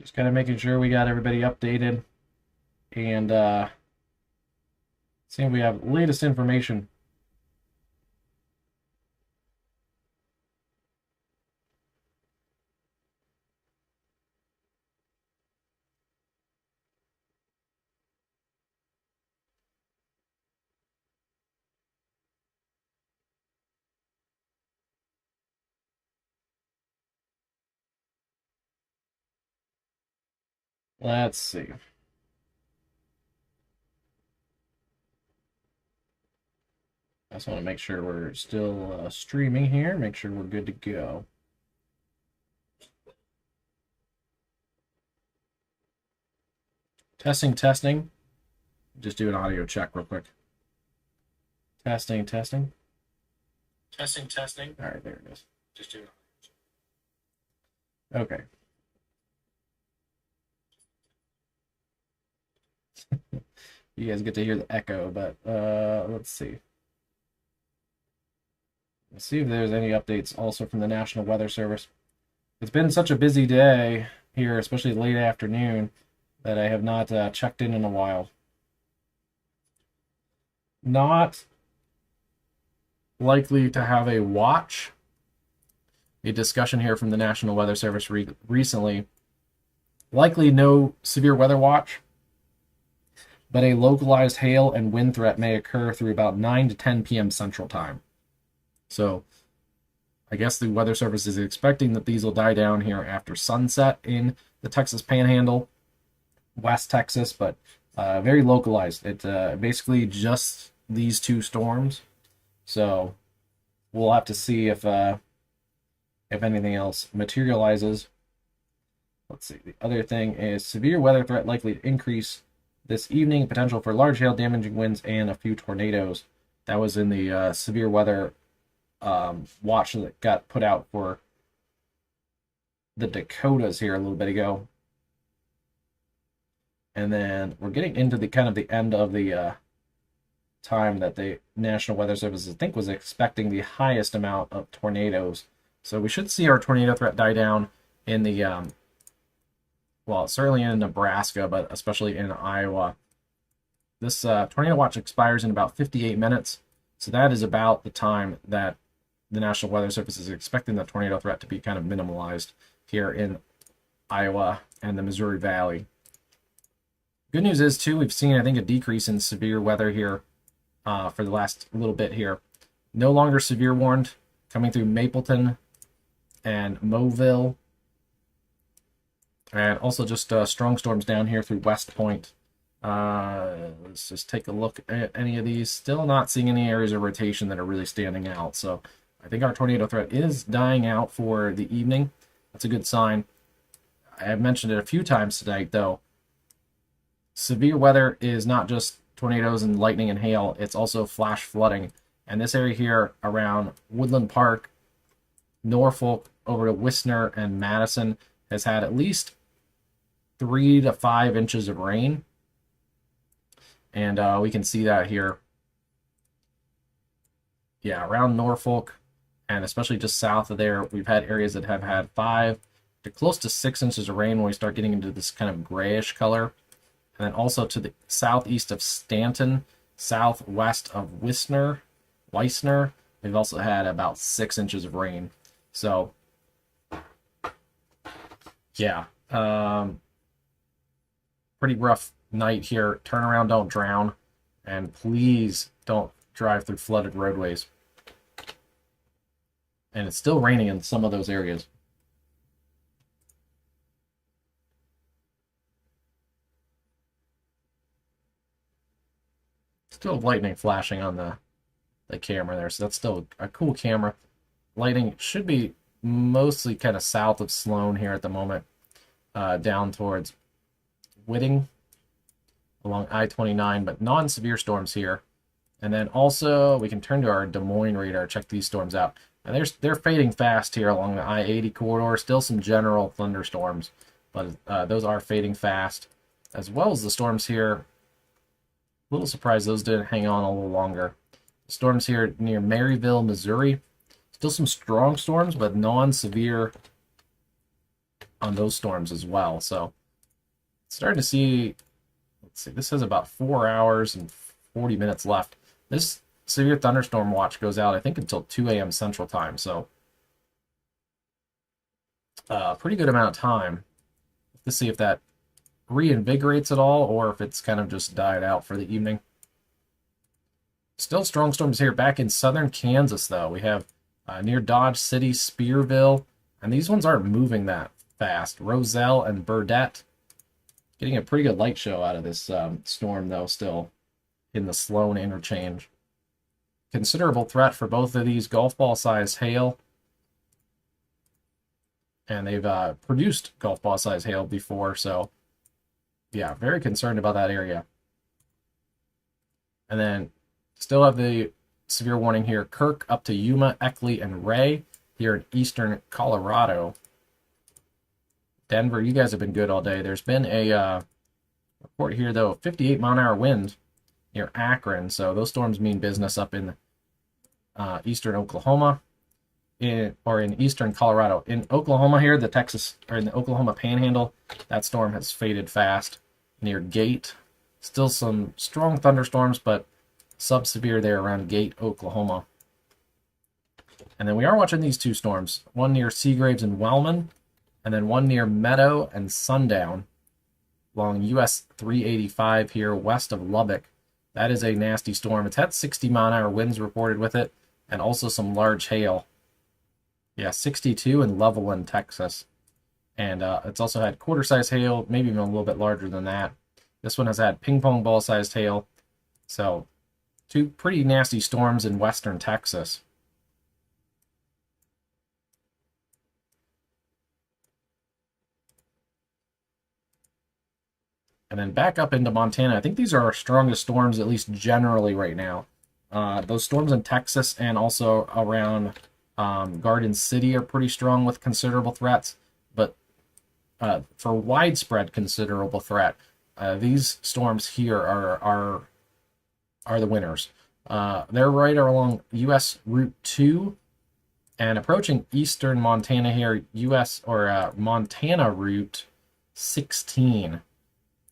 Just kind of making sure we got everybody updated and seeing if we have latest information. Let's see. I just want to make sure we're still streaming here, make sure we're good to go. Testing, testing. Just do an audio check real quick. Testing, testing. Testing, testing. All right, there it is. Just do it. Okay. You guys get to hear the echo, but let's see. Let's see if there's any updates also from the National Weather Service. It's been such a busy day here, especially late afternoon, that I have not checked in a while. Not likely to have a watch. A discussion here from the National Weather Service recently. Likely no severe weather watch, but a localized hail and wind threat may occur through about 9 to 10 p.m. Central Time. So I guess the Weather Service is expecting that these will die down here after sunset in the Texas Panhandle, West Texas, but very localized. It's basically just these two storms. So we'll have to see if anything else materializes. Let's see. The other thing is severe weather threat likely to increase this evening. Potential for large hail, damaging winds, and a few tornadoes. That was in the severe weather watch that got put out for the Dakotas here a little bit ago. And then we're getting into the kind of the end of the time that the National Weather Service, I think, was expecting the highest amount of tornadoes. So we should see our tornado threat die down in the well, certainly in Nebraska, but especially in Iowa. This tornado watch expires in about 58 minutes, so that is about the time that the National Weather Service is expecting the tornado threat to be kind of minimalized here in Iowa and the Missouri Valley. Good news is, too, we've seen, I think, a decrease in severe weather here for the last little bit here. No longer severe warned, coming through Mapleton and Moville. And also just strong storms down here through West Point. Let's just take a look at any of these. Still not seeing any areas of rotation that are really standing out. So I think our tornado threat is dying out for the evening. That's a good sign. I have mentioned it a few times tonight, though. Severe weather is not just tornadoes and lightning and hail. It's also flash flooding. And this area here around Woodland Park, Norfolk, over to Wisner and Madison has had at least 3 to 5 inches of rain. And we can see that here. Yeah, around Norfolk, and especially just south of there, we've had areas that have had 5 to close to 6 inches of rain when we start getting into this kind of grayish color. And then also to the southeast of Stanton, southwest of Wisner, we've also had about 6 inches of rain. So, yeah, pretty rough night here. Turn around, don't drown, and please don't drive through flooded roadways. And it's still raining in some of those areas. Still lightning flashing on the camera there, so that's still a cool camera. Lighting should be mostly kind of south of Sloan here at the moment, down towards Whitting along I-29, but non-severe storms here. And then also we can turn to our Des Moines radar, check these storms out. And they're fading fast here along the I-80 corridor. Still some general thunderstorms, but those are fading fast, as well as the storms here. A little surprised those didn't hang on a little longer. Storms here near Maryville, Missouri. Still some strong storms, but non-severe on those storms as well. So starting to see, let's see, this has about 4 hours and 40 minutes left. This severe thunderstorm watch goes out, I think, until 2 a.m. Central Time. So pretty good amount of time. Let's see if that reinvigorates at all, or if it's kind of just died out for the evening. Still strong storms here back in southern Kansas, though. We have near Dodge City, Spearville, and these ones aren't moving that fast. Roselle and Burdett. Getting a pretty good light show out of this storm, though, still in the Sloan interchange. Considerable threat for both of these, golf ball size hail. And they've produced golf ball size hail before, so yeah, very concerned about that area. And then still have the severe warning here. Kirk up to Yuma, Eckley, and Ray here in eastern Colorado. Denver, you guys have been good all day. There's been a report here, though, 58-mile-an-hour wind near Akron. So those storms mean business up in eastern Oklahoma, in eastern Colorado. In Oklahoma here, in the Oklahoma Panhandle, that storm has faded fast near Gate. Still some strong thunderstorms, but sub-severe there around Gate, Oklahoma. And then we are watching these two storms, one near Seagraves and Wellman, and then one near Meadow and Sundown along US 385 here west of Lubbock. That is a nasty storm. It's had 60-mile-an-hour winds reported with it, and also some large hail. Yeah, 62 in Levelland, Texas. And it's also had quarter-size hail, maybe even a little bit larger than that. This one has had ping-pong ball-sized hail. So, two pretty nasty storms in western Texas. And then back up into Montana. I think these are our strongest storms, at least generally right now. Those storms in Texas and also around Garden City are pretty strong with considerable threats. But for widespread considerable threat, these storms here are the winners. They're right along U.S. Route 2 and approaching eastern Montana here, U.S. or Montana Route 16.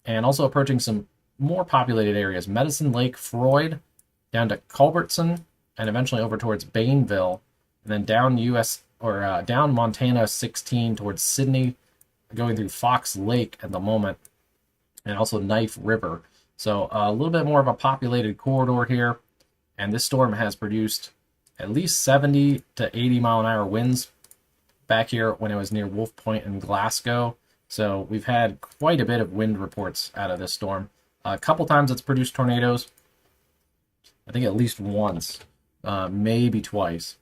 And also approaching some more populated areas. Medicine Lake, Freud, down to Culbertson, and eventually over towards Bainville, and then down down Montana 16 towards Sydney, going through Fox Lake at the moment, and also Knife River. So a little bit more of a populated corridor here, and this storm has produced at least 70 to 80 mile an hour winds back here when it was near Wolf Point and Glasgow. So we've had quite a bit of wind reports out of this storm. A couple times it's produced tornadoes. I think at least once, maybe twice.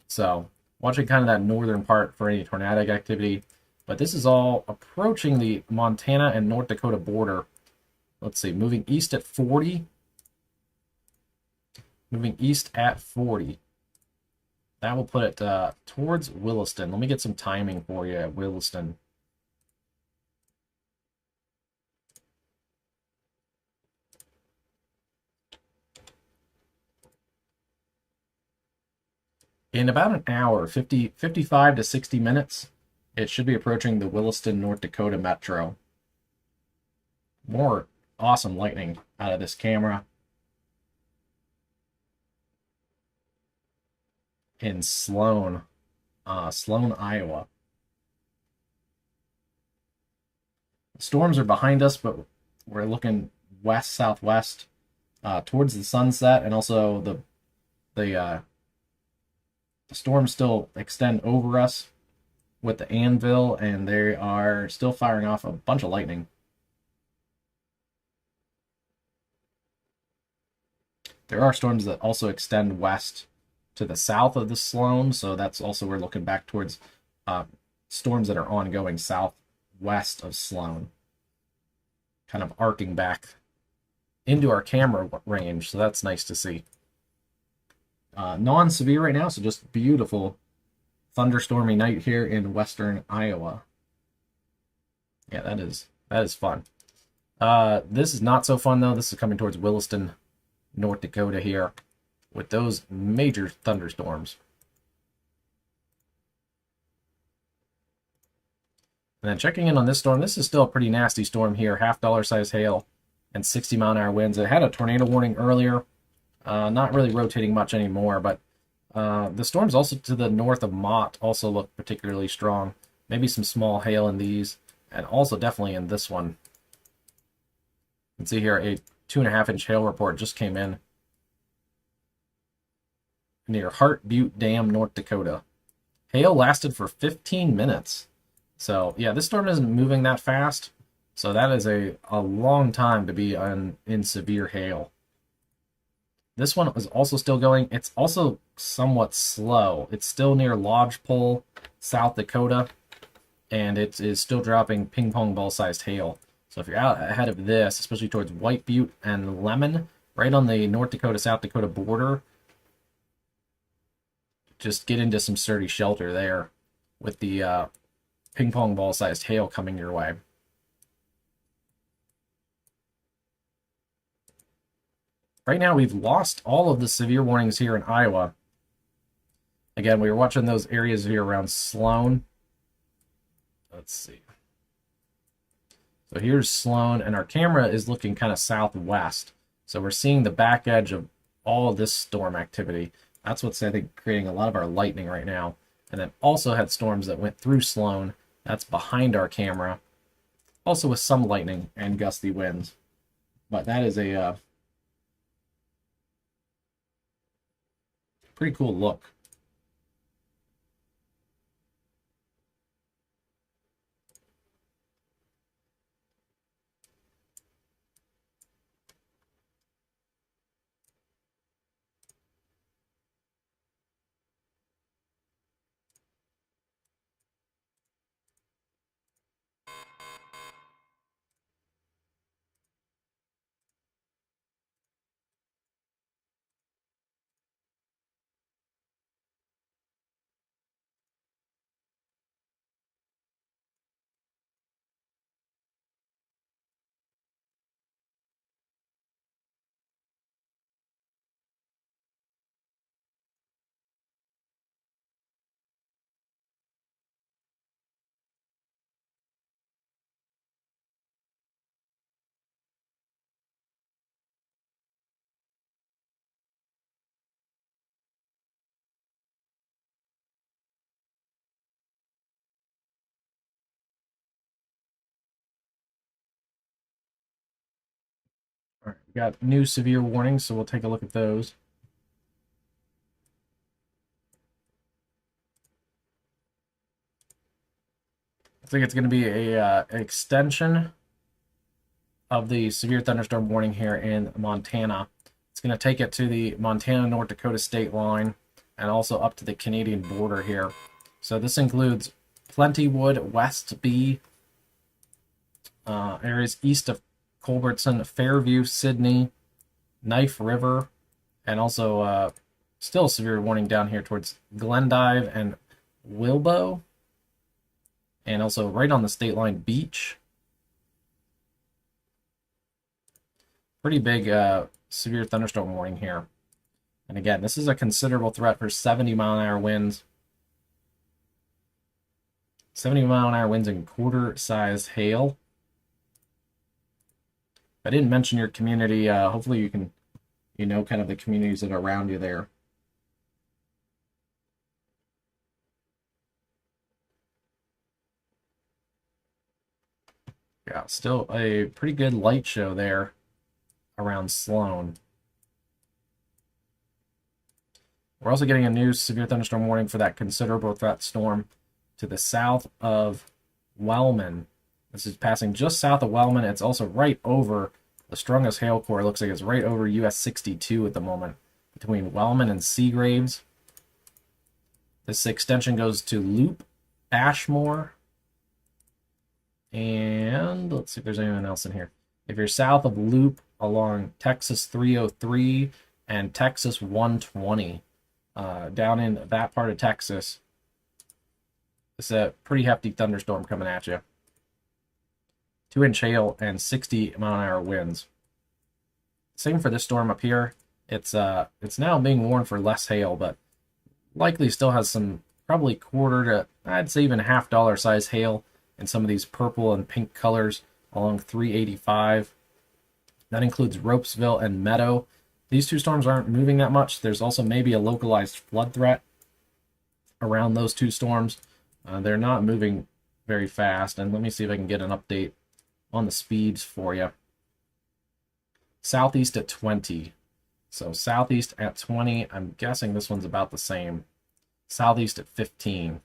So watching kind of that northern part for any tornadic activity. But this is all approaching the Montana and North Dakota border. Let's see, moving east at 40. Moving east at 40. That will put it towards Williston. Let me get some timing for you at Williston. In about an hour, 55 to 60 minutes, it should be approaching the Williston, North Dakota metro. More awesome lightning out of this camera. In Sloan, Iowa. The storms are behind us, but we're looking west-southwest towards the sunset, and also the storms still extend over us with the anvil, and they are still firing off a bunch of lightning. There are storms that also extend west to the south of the Sloan, so that's also we're looking back towards storms that are ongoing southwest of Sloan, kind of arcing back into our camera range, so that's nice to see. Non-severe right now, so just beautiful thunderstormy night here in western Iowa. Yeah, that is fun. This is not so fun though. This is coming towards Williston, North Dakota here, with those major thunderstorms. And then checking in on this storm, this is still a pretty nasty storm here. $half size hail and 60 mile an hour winds. It had a tornado warning earlier. Not really rotating much anymore, but the storms also to the north of Mott also look particularly strong. Maybe some small hail in these, and also definitely in this one. You can see here a 2.5-inch hail report just came in near Hart Butte Dam, North Dakota. Hail lasted for 15 minutes. So yeah, this storm isn't moving that fast. So that is a long time to be in severe hail. This one is also still going. It's also somewhat slow. It's still near Lodgepole, South Dakota, and it is still dropping ping pong ball sized hail. So if you're out ahead of this, especially towards White Butte and Lemon, right on the North Dakota, South Dakota border, just get into some sturdy shelter there with the ping pong ball sized hail coming your way. Right now, we've lost all of the severe warnings here in Iowa. Again, we were watching those areas here around Sloan. Let's see. So here's Sloan, and our camera is looking kind of southwest. So we're seeing the back edge of all of this storm activity. That's what's, I think, creating a lot of our lightning right now. And then also had storms that went through Sloan. That's behind our camera. Also with some lightning and gusty winds. But that is a pretty cool look. We got new severe warnings, so we'll take a look at those. I think it's going to be an extension of the severe thunderstorm warning here in Montana. It's going to take it to the Montana-North Dakota state line and also up to the Canadian border here. So this includes Plentywood, West B, areas east of Culbertson, Fairview, Sydney, Knife River, and also still severe warning down here towards Glendive and Wilbo, and also right on the state line, Beach. Pretty big severe thunderstorm warning here. And again, this is a considerable threat for 70-mile-an-hour winds. 70-mile-an-hour winds and quarter-sized hail. If I didn't mention your community, hopefully you know kind of the communities that are around you there. Yeah, still a pretty good light show there around Sloan. We're also getting a new severe thunderstorm warning for that considerable threat storm to the south of Wellman. This is passing just south of Wellman. It's also right over the strongest hail core. It looks like it's right over US 62 at the moment, between Wellman and Seagraves. This extension goes to Loop, Ashmore, and let's see if there's anyone else in here. If you're south of Loop along Texas 303 and Texas 120, down in that part of Texas, it's a pretty hefty thunderstorm coming at you. 2-inch hail and 60-mile-an-hour winds. Same for this storm up here. It's now being warned for less hail, but likely still has some probably quarter to, I'd say even $half size hail in some of these purple and pink colors along 385. That includes Ropesville and Meadow. These two storms aren't moving that much. There's also maybe a localized flood threat around those two storms. They're not moving very fast. And let me see if I can get an update on the speeds for you. Southeast at 20. So southeast at 20. I'm guessing this one's about the same. Southeast at 15.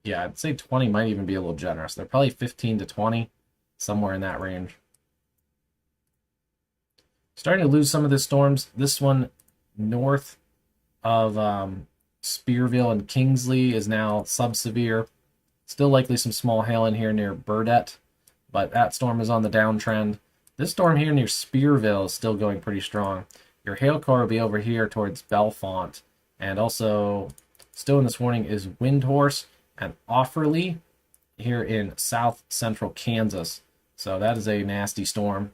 Yeah, I'd say 20 might even be a little generous. They're probably 15 to 20, somewhere in that range. Starting to lose some of the storms. This one north of Spearville and Kingsley is now sub-severe. Still likely some small hail in here near Burdett, but that storm is on the downtrend. This storm here near Spearville is still going pretty strong. Your hail core will be over here towards Bellefonte. And also, still in this warning is Windhorse and Offerly here in south central Kansas. So that is a nasty storm.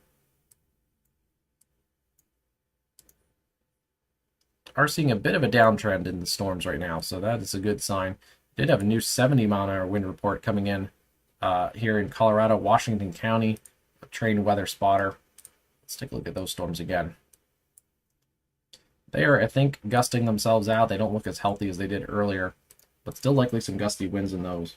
Are seeing a bit of a downtrend in the storms right now, so that is a good sign. Did have a new 70-mile-an-hour wind report coming in here in Colorado, Washington County, a trained weather spotter. Let's take a look at those storms again. They are, I think, gusting themselves out. They don't look as healthy as they did earlier, but still likely some gusty winds in those.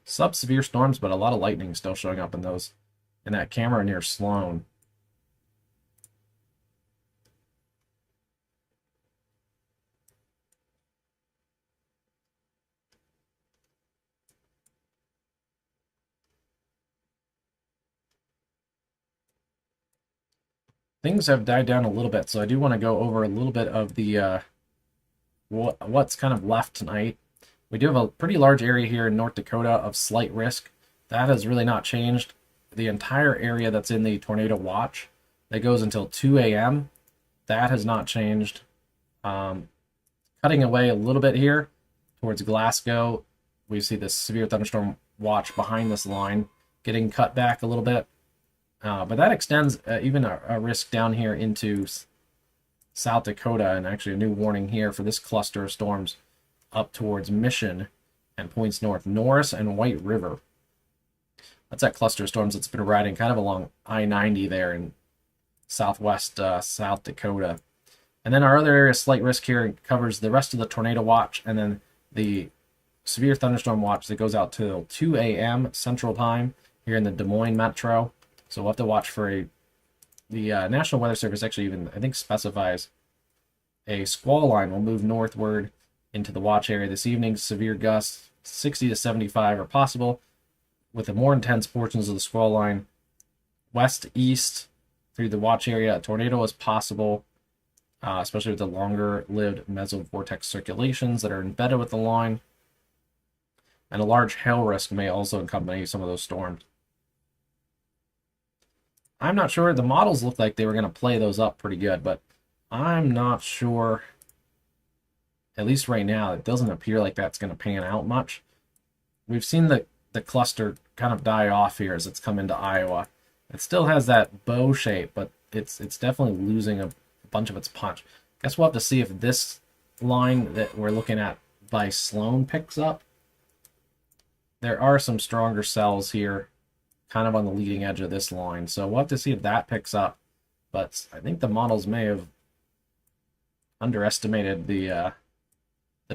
Sub-severe storms, but a lot of lightning still showing up in those, in that camera near Sloan. Things have died down a little bit, so I do want to go over a little bit of the what's kind of left tonight. We do have a pretty large area here in North Dakota of slight risk. That has really not changed. The entire area that's in the tornado watch that goes until 2 a.m. that has not changed. Cutting away a little bit here towards Glasgow, we see this severe thunderstorm watch behind this line getting cut back a little bit. But that extends even a risk down here into South Dakota, and actually a new warning here for this cluster of storms up towards Mission and points north, Norris and White River. That's that cluster of storms that's been riding kind of along I-90 there in southwest South Dakota. And then our other area, slight risk here, covers the rest of the tornado watch, and then the severe thunderstorm watch that goes out till 2 a.m. Central Time here in the Des Moines Metro. So we'll have to watch for the National Weather Service actually even, I think, specifies a squall line will move northward into the watch area this evening. Severe gusts 60 to 75 are possible, with the more intense portions of the squall line west-east through the watch area. A tornado is possible, especially with the longer-lived mesovortex circulations that are embedded with the line. And a large hail risk may also accompany some of those storms. I'm not sure. The models looked like they were going to play those up pretty good, but I'm not sure. At least right now, it doesn't appear like that's going to pan out much. We've seen the cluster kind of die off here as it's come into Iowa. It still has that bow shape, but it's definitely losing a bunch of its punch. Guess we'll have to see if this line that we're looking at by Sloan picks up. There are some stronger cells here, kind of on the leading edge of this line. So we'll have to see if that picks up. But I think the models may have underestimated the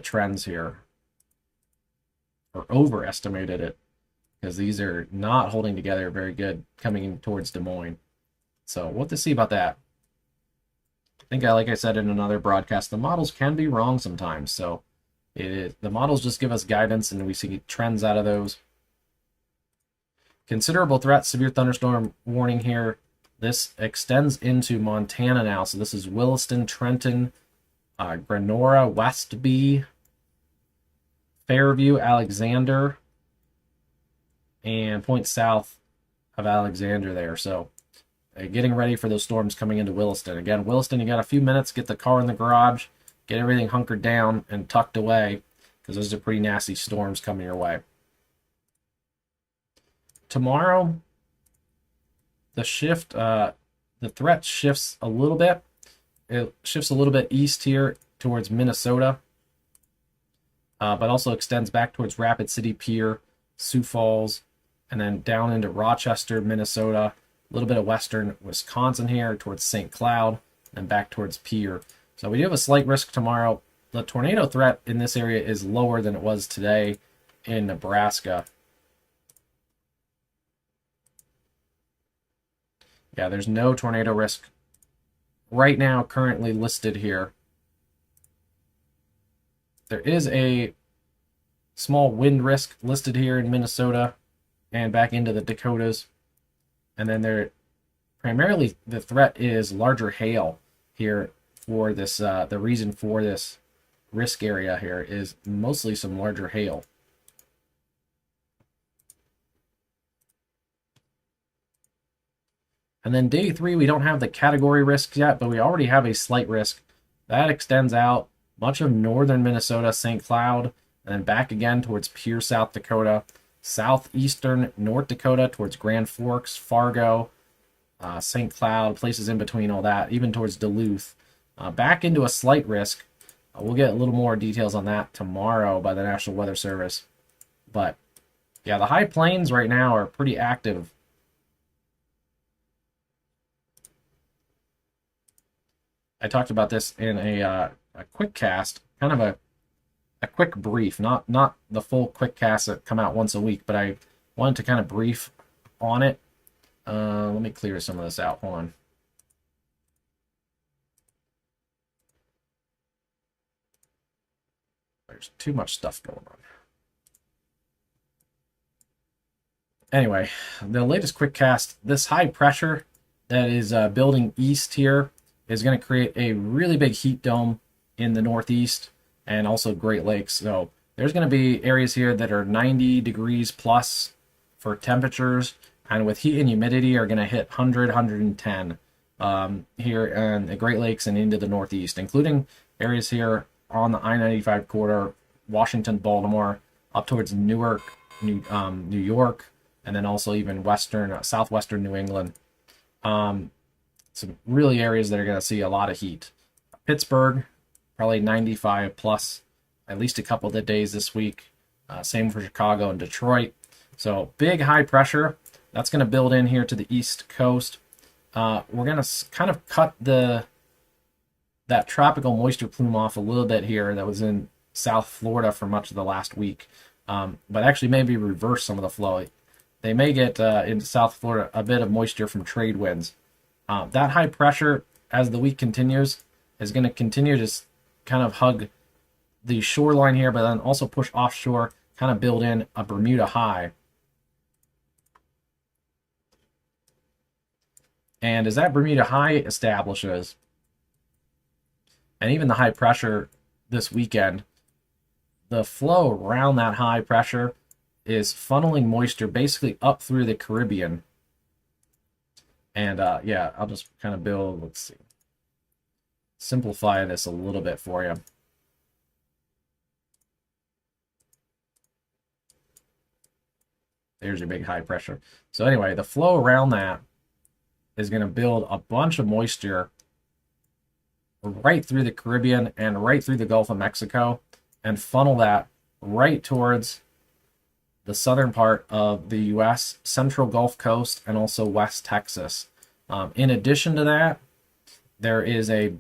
trends here, or overestimated it, because these are not holding together very good coming in towards Des Moines. So we'll have to see about that. I think, like I said in another broadcast, the models can be wrong sometimes. So the models just give us guidance, and we see trends out of those. Considerable threat, severe thunderstorm warning here. This extends into Montana now. So this is Williston, Trenton, Granora, Westby, Fairview, Alexander, and point south of Alexander there. So getting ready for those storms coming into Williston. Again, Williston, you got a few minutes, get the car in the garage, get everything hunkered down and tucked away, because those are pretty nasty storms coming your way. Tomorrow, the threat shifts a little bit. It shifts a little bit east here towards Minnesota, but also extends back towards Rapid City Pier, Sioux Falls, and then down into Rochester, Minnesota, a little bit of western Wisconsin here towards St. Cloud, and back towards Pier. So we do have a slight risk tomorrow. The tornado threat in this area is lower than it was today in Nebraska. Yeah, there's no tornado risk right now currently listed here. There is a small wind risk listed here in Minnesota and back into the Dakotas. And then primarily the threat is larger hail here for this. The reason for this risk area here is mostly some larger hail. And then day 3, we don't have the category risks yet, but we already have a slight risk. That extends out much of northern Minnesota, St. Cloud, and then back again towards Pierre, South Dakota, southeastern North Dakota towards Grand Forks, Fargo, St. Cloud, places in between all that, even towards Duluth. Back into a slight risk. We'll get a little more details on that tomorrow by the National Weather Service. But yeah, the high plains right now are pretty active. I talked about this in a quick cast, kind of a quick brief, not the full quick casts that come out once a week, but I wanted to kind of brief on it. Let me clear some of this out. Hold on. There's too much stuff going on. Anyway, the latest quick cast, this high pressure that is building east here is going to create a really big heat dome in the northeast and also Great Lakes. So there's going to be areas here that are 90 degrees plus for temperatures, and with heat and humidity are going to hit 100, 110 here in the Great Lakes and into the northeast, including areas here on the I-95 corridor, Washington, Baltimore, up towards Newark, New York, and then also even southwestern New England. Some really areas that are going to see a lot of heat. Pittsburgh, probably 95 plus, at least a couple of days this week. Same for Chicago and Detroit. So big high pressure. That's going to build in here to the east coast. We're going to kind of cut that tropical moisture plume off a little bit here that was in South Florida for much of the last week, but actually maybe reverse some of the flow. They may get into South Florida a bit of moisture from trade winds. That high pressure, as the week continues, is going to continue to kind of hug the shoreline here, but then also push offshore, kind of build in a Bermuda high. And as that Bermuda high establishes, and even the high pressure this weekend, the flow around that high pressure is funneling moisture basically up through the Caribbean. And yeah, I'll just kind of build, let's see, simplify this a little bit for you. There's your big high pressure. So anyway, the flow around that is going to build a bunch of moisture right through the Caribbean and right through the Gulf of Mexico and funnel that right towards the southern part of the U.S., central Gulf Coast, and also West Texas. In addition to that, there is a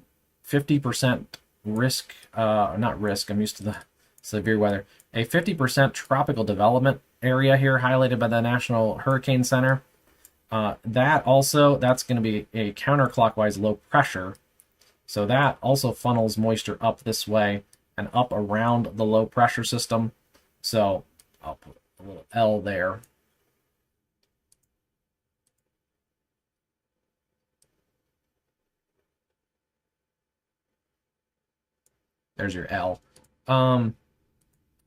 50% risk, not risk, I'm used to the severe weather, a 50% tropical development area here highlighted by the National Hurricane Center. That's going to be a counterclockwise low pressure. So that also funnels moisture up this way and up around the low pressure system. So I'll put a little L there. There's your L.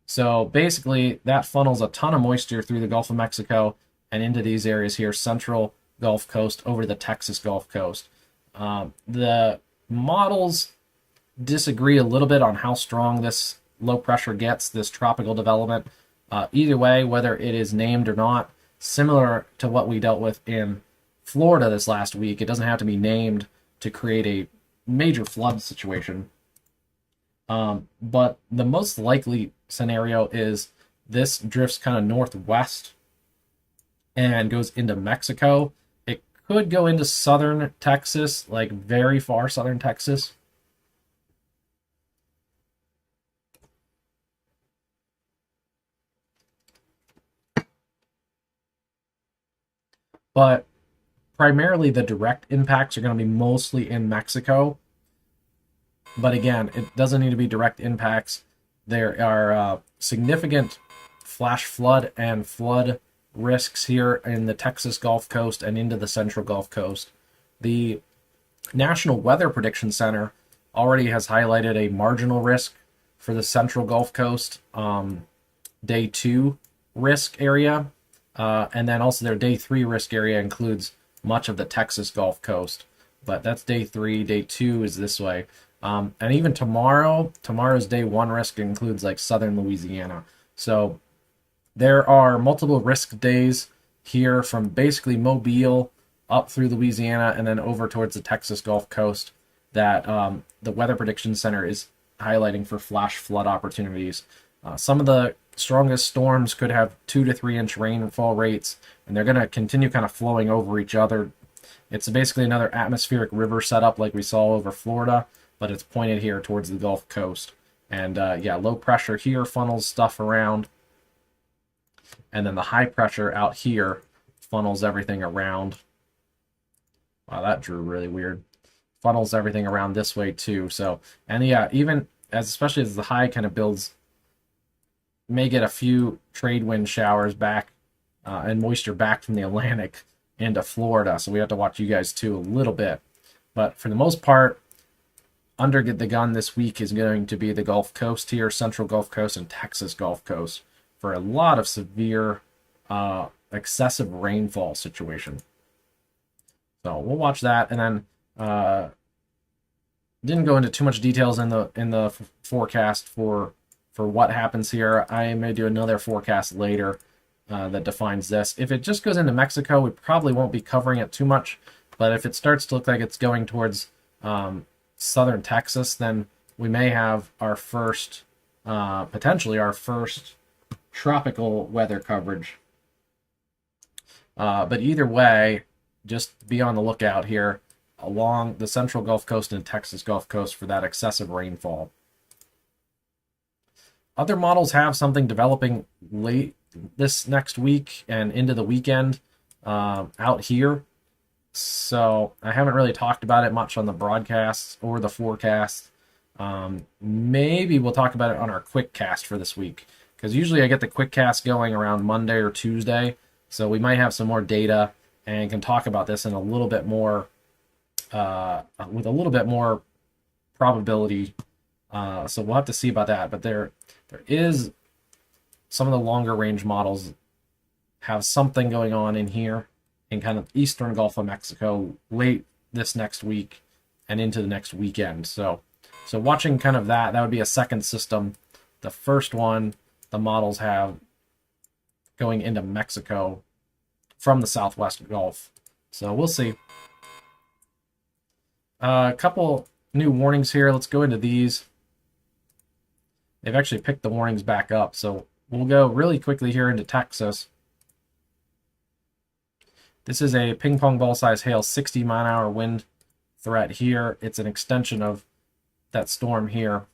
So basically that funnels a ton of moisture through the Gulf of Mexico and into these areas here, central Gulf Coast over to the Texas Gulf Coast. The models disagree a little bit on how strong this low pressure gets, this tropical development. Either way, whether it is named or not, similar to what we dealt with in Florida this last week, it doesn't have to be named to create a major flood situation. But the most likely scenario is this drifts kind of northwest and goes into Mexico. It could go into southern Texas, like very far southern Texas. But primarily the direct impacts are going to be mostly in Mexico. But again, it doesn't need to be direct impacts. There are significant flash flood and flood risks here in the Texas Gulf Coast and into the central Gulf Coast. The National Weather Prediction Center already has highlighted a marginal risk for the central Gulf Coast, day 2 risk area. And then also their day 3 risk area includes much of the Texas Gulf Coast. But that's day 3. Day 2 is this way. And even tomorrow's day 1 risk includes like southern Louisiana. So there are multiple risk days here from basically Mobile up through Louisiana and then over towards the Texas Gulf Coast that the Weather Prediction Center is highlighting for flash flood opportunities. Some of the strongest storms could have 2 to 3 inch rainfall rates, and they're going to continue kind of flowing over each other. It's basically another atmospheric river setup like we saw over Florida, but it's pointed here towards the Gulf Coast. And yeah, low pressure here funnels stuff around. And then the high pressure out here funnels everything around. Wow, that drew really weird. Funnels everything around this way too. So, and yeah, even especially as the high kind of builds, may get a few trade wind showers back and moisture back from the Atlantic into Florida. So we have to watch you guys too a little bit. But for the most part, under the gun this week is going to be the Gulf Coast here, central Gulf Coast and Texas Gulf Coast for a lot of severe excessive rainfall situation. So we'll watch that, and then didn't go into too much details in the forecast for what happens here. I may do another forecast later that defines this. If it just goes into Mexico, we probably won't be covering it too much, but if it starts to look like it's going towards southern Texas, then we may have our first, potentially our first tropical weather coverage. But either way, just be on the lookout here along the central Gulf Coast and Texas Gulf Coast for that excessive rainfall. Other models have something developing late this next week and into the weekend out here. So I haven't really talked about it much on the broadcasts or the forecast. Maybe we'll talk about it on our quick cast for this week, because usually I get the quick cast going around Monday or Tuesday. So we might have some more data and can talk about this in a little bit more, with a little bit more probability. So we'll have to see about that. But there is some of the longer range models have something going on in here in kind of eastern Gulf of Mexico late this next week and into the next weekend. So watching kind of that would be a second system. The first one, the models have going into Mexico from the southwest Gulf. So we'll see. A couple new warnings here. Let's go into these. They've actually picked the warnings back up. So we'll go really quickly here into Texas. This is a ping pong ball size hail, 60-mile-an-hour wind threat here. It's an extension of that storm here.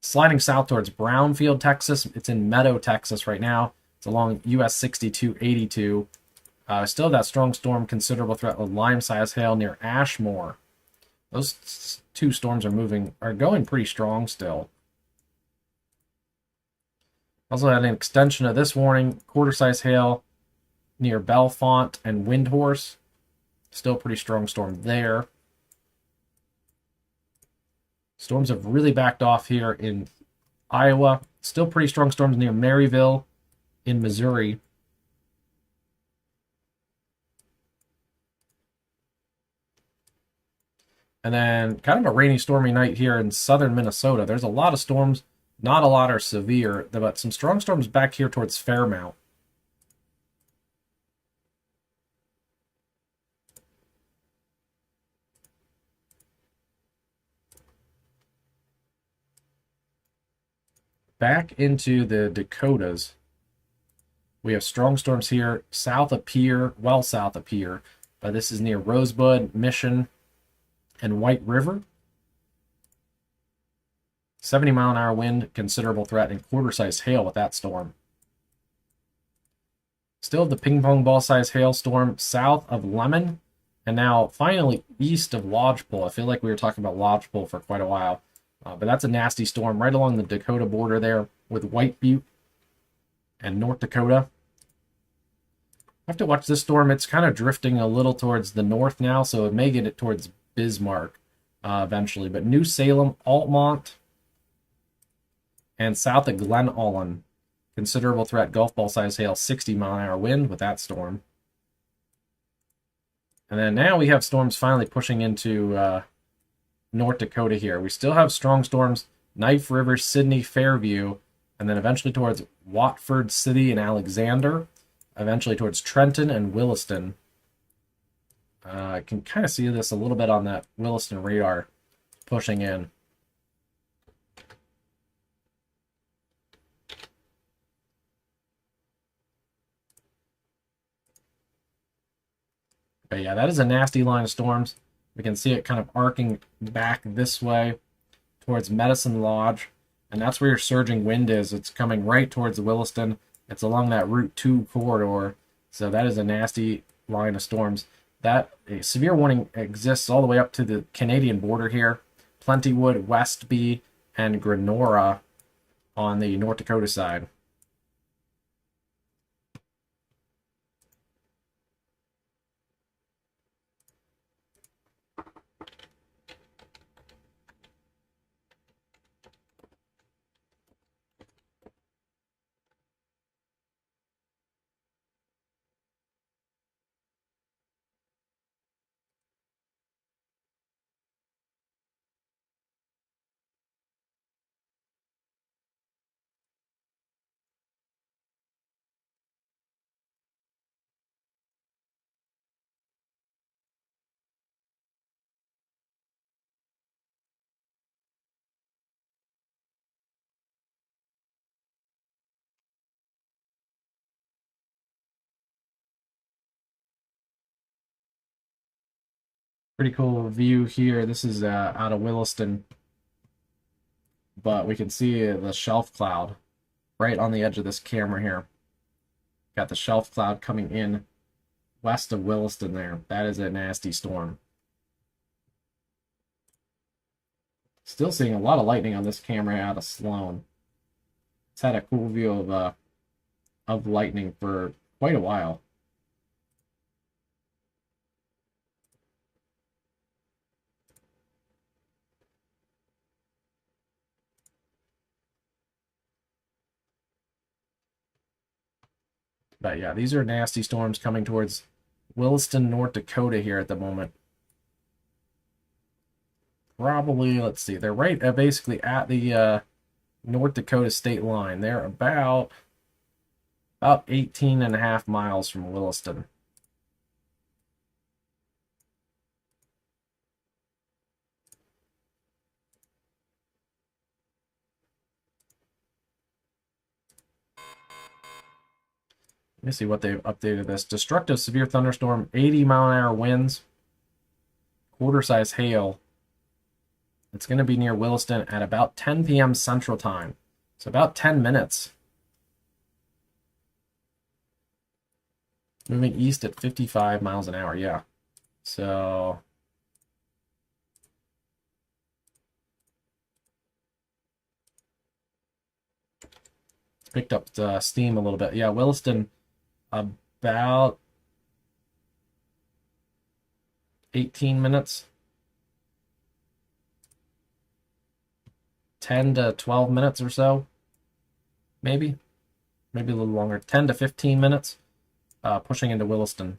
Sliding south towards Brownfield, Texas. It's in Meadow, Texas right now. It's along US 6282. Still have that strong storm, considerable threat with lime-size hail near Ashmore. Those two storms are going pretty strong still. Also had an extension of this warning, quarter-size hail near Bellefonte and Windhorse. Still pretty strong storm there. Storms have really backed off here in Iowa. Still pretty strong storms near Maryville in Missouri. And then kind of a rainy, stormy night here in southern Minnesota. There's a lot of storms. Not a lot are severe, but some strong storms back here towards Fairmount. Back into the Dakotas. We have strong storms here south of Pierre, well south of Pierre, but this is near Rosebud, Mission, and White River. 70-mile-an-hour wind, considerable threat, and quarter-size hail with that storm. Still have the ping pong ball size hailstorm south of Lemon, and now finally east of Lodgepole. I feel like we were talking about Lodgepole for quite a while, but that's a nasty storm right along the Dakota border there with White Butte and North Dakota. I have to watch this storm. It's kind of drifting a little towards the north now, so it may get it towards Bismarck eventually. But New Salem, Altamont, and south of Glen Ullin. Considerable threat, golf ball size hail, 60-mile-an-hour wind with that storm. And then now we have storms finally pushing into North Dakota here. We still have strong storms, Knife River, Sidney, Fairview, and then eventually towards Watford City and Alexander, eventually towards Trenton and Williston. I can kind of see this a little bit on that Williston radar pushing in. But yeah, that is a nasty line of storms. We can see it kind of arcing back this way towards Medicine Lodge. And that's where your surging wind is. It's coming right towards Williston. It's along that Route 2 corridor. So that is a nasty line of storms. That a severe warning exists all the way up to the Canadian border here. Plentywood, Westby, and Grenora on the North Dakota side. Pretty cool view here. This is out of Williston. but we can see the shelf cloud right on the edge of this camera here. Got the shelf cloud coming in west of Williston there. That is a nasty storm. Still seeing a lot of lightning on this camera out of Sloan. It's had a cool view of lightning for quite a while. But yeah, these are nasty storms coming towards Williston, North Dakota here at the moment. Probably, let's see, they're right basically at the North Dakota state line. They're about 18.5 miles from Williston. Let me see what they've updated this. Destructive severe thunderstorm, 80-mile-an-hour winds, quarter-size hail. It's going to be near Williston at about 10 p.m. Central Time. So about 10 minutes. Moving east at 55 miles an hour, yeah. So picked up the steam a little bit. Yeah, Williston about 18 minutes. 10 to 12 minutes or so. Maybe a little longer. 10 to 15 minutes. Pushing into Williston.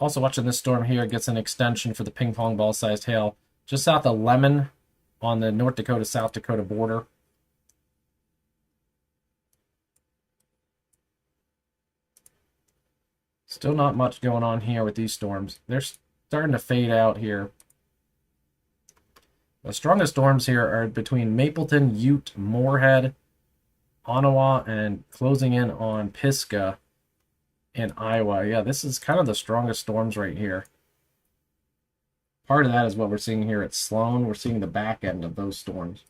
Also watching this storm here gets an extension for the ping pong ball sized hail just south of Lemon on the North Dakota South Dakota border. Still not much going on here with these storms. They're starting to fade out here. The strongest storms here are between Mapleton, Ute, Moorhead, Ottawa, and closing in on Pisgah in Iowa. Yeah, this is kind of the strongest storms right here. Part of that is what we're seeing here at Sloan. We're seeing the back end of those storms.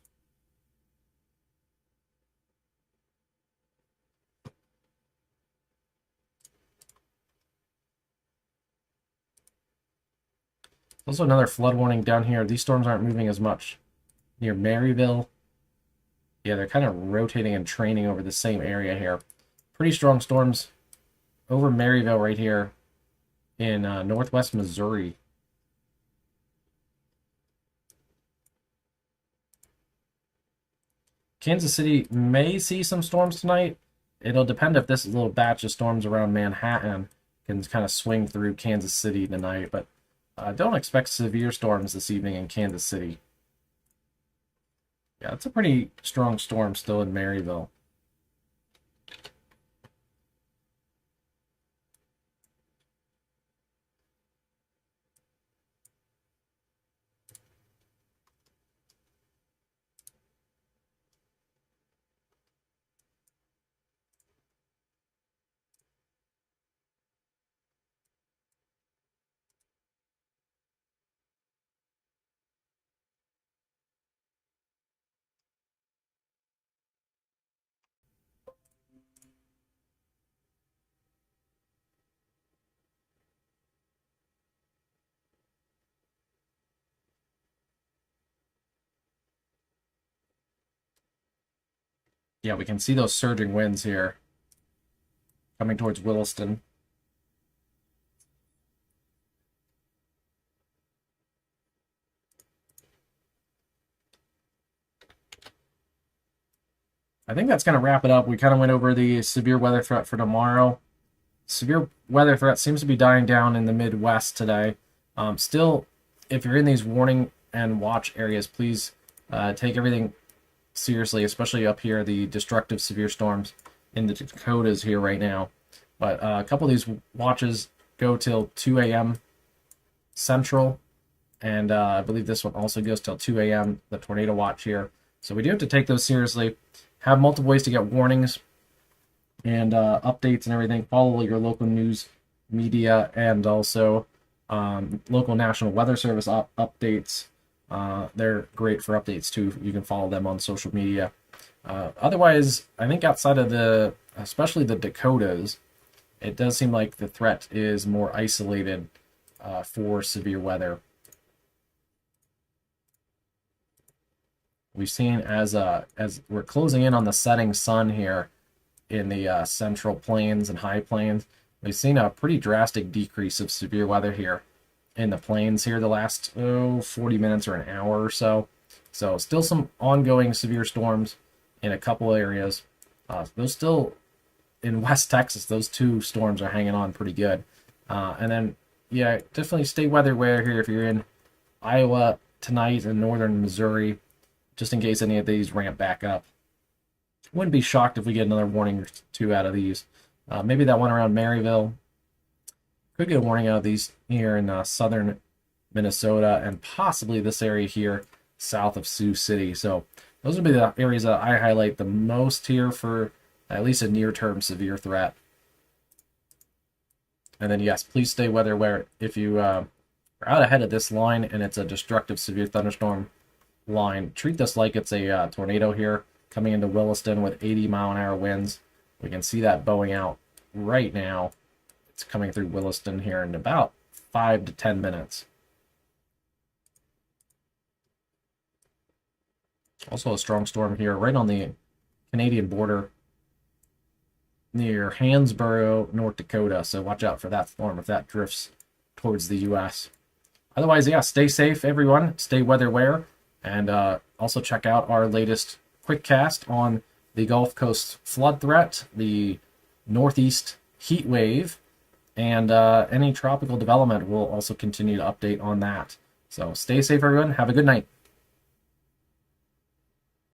Also another flood warning down here. These storms aren't moving as much near Maryville. Yeah, they're kind of rotating and training over the same area here. Pretty strong storms over Maryville right here in northwest Missouri. Kansas City may see some storms tonight. It'll depend if this little batch of storms around Manhattan can kind of swing through Kansas City tonight, but don't expect severe storms this evening in Kansas City. Yeah, it's a pretty strong storm still in Maryville. Yeah, we can see those surging winds here coming towards Williston. I think that's going to wrap it up. We kind of went over the severe weather threat for tomorrow. Severe weather threat seems to be dying down in the Midwest today. Still, if you're in these warning and watch areas, please take everything seriously, especially up here, the destructive severe storms in the Dakotas here right now. But a couple of these watches go till 2 a.m. Central, and I believe this one also goes till 2 a.m., the tornado watch here. So we do have to take those seriously. Have multiple ways to get warnings. and updates and everything, follow your local news media and also local National Weather Service updates. They're great for updates too. You can follow them on social media. Otherwise, I think outside of especially the Dakotas, it does seem like the threat is more isolated for severe weather. We've seen as we're closing in on the setting sun here in the central plains and high plains, we've seen a pretty drastic decrease of severe weather here in the plains here the last 40 minutes or an hour or so. So still some ongoing severe storms in a couple areas. Those still in West Texas, those two storms are hanging on pretty good. And then, yeah, definitely stay weather aware here if you're in Iowa tonight and northern Missouri, just in case any of these ramp back up. Wouldn't be shocked if we get another warning or two out of these. Maybe that one around Maryville. Could get a warning out of these here in southern Minnesota and possibly this area here south of Sioux City. So those would be the areas that I highlight the most here for at least a near-term severe threat. And then, yes, please stay weather aware. If you are out ahead of this line and it's a destructive severe thunderstorm line, treat this like it's a tornado here coming into Williston with 80-mile-an-hour winds. We can see that bowing out right now. It's coming through Williston here in about 5 to 10 minutes. Also a strong storm here right on the Canadian border near Hansborough, North Dakota. So watch out for that storm if that drifts towards the U.S. Otherwise, yeah, stay safe, everyone. Stay weather aware. And also check out our latest quick cast on the Gulf Coast flood threat, the Northeast heat wave, and any tropical development. We'll also continue to update on that. So stay safe, everyone. Have a good night.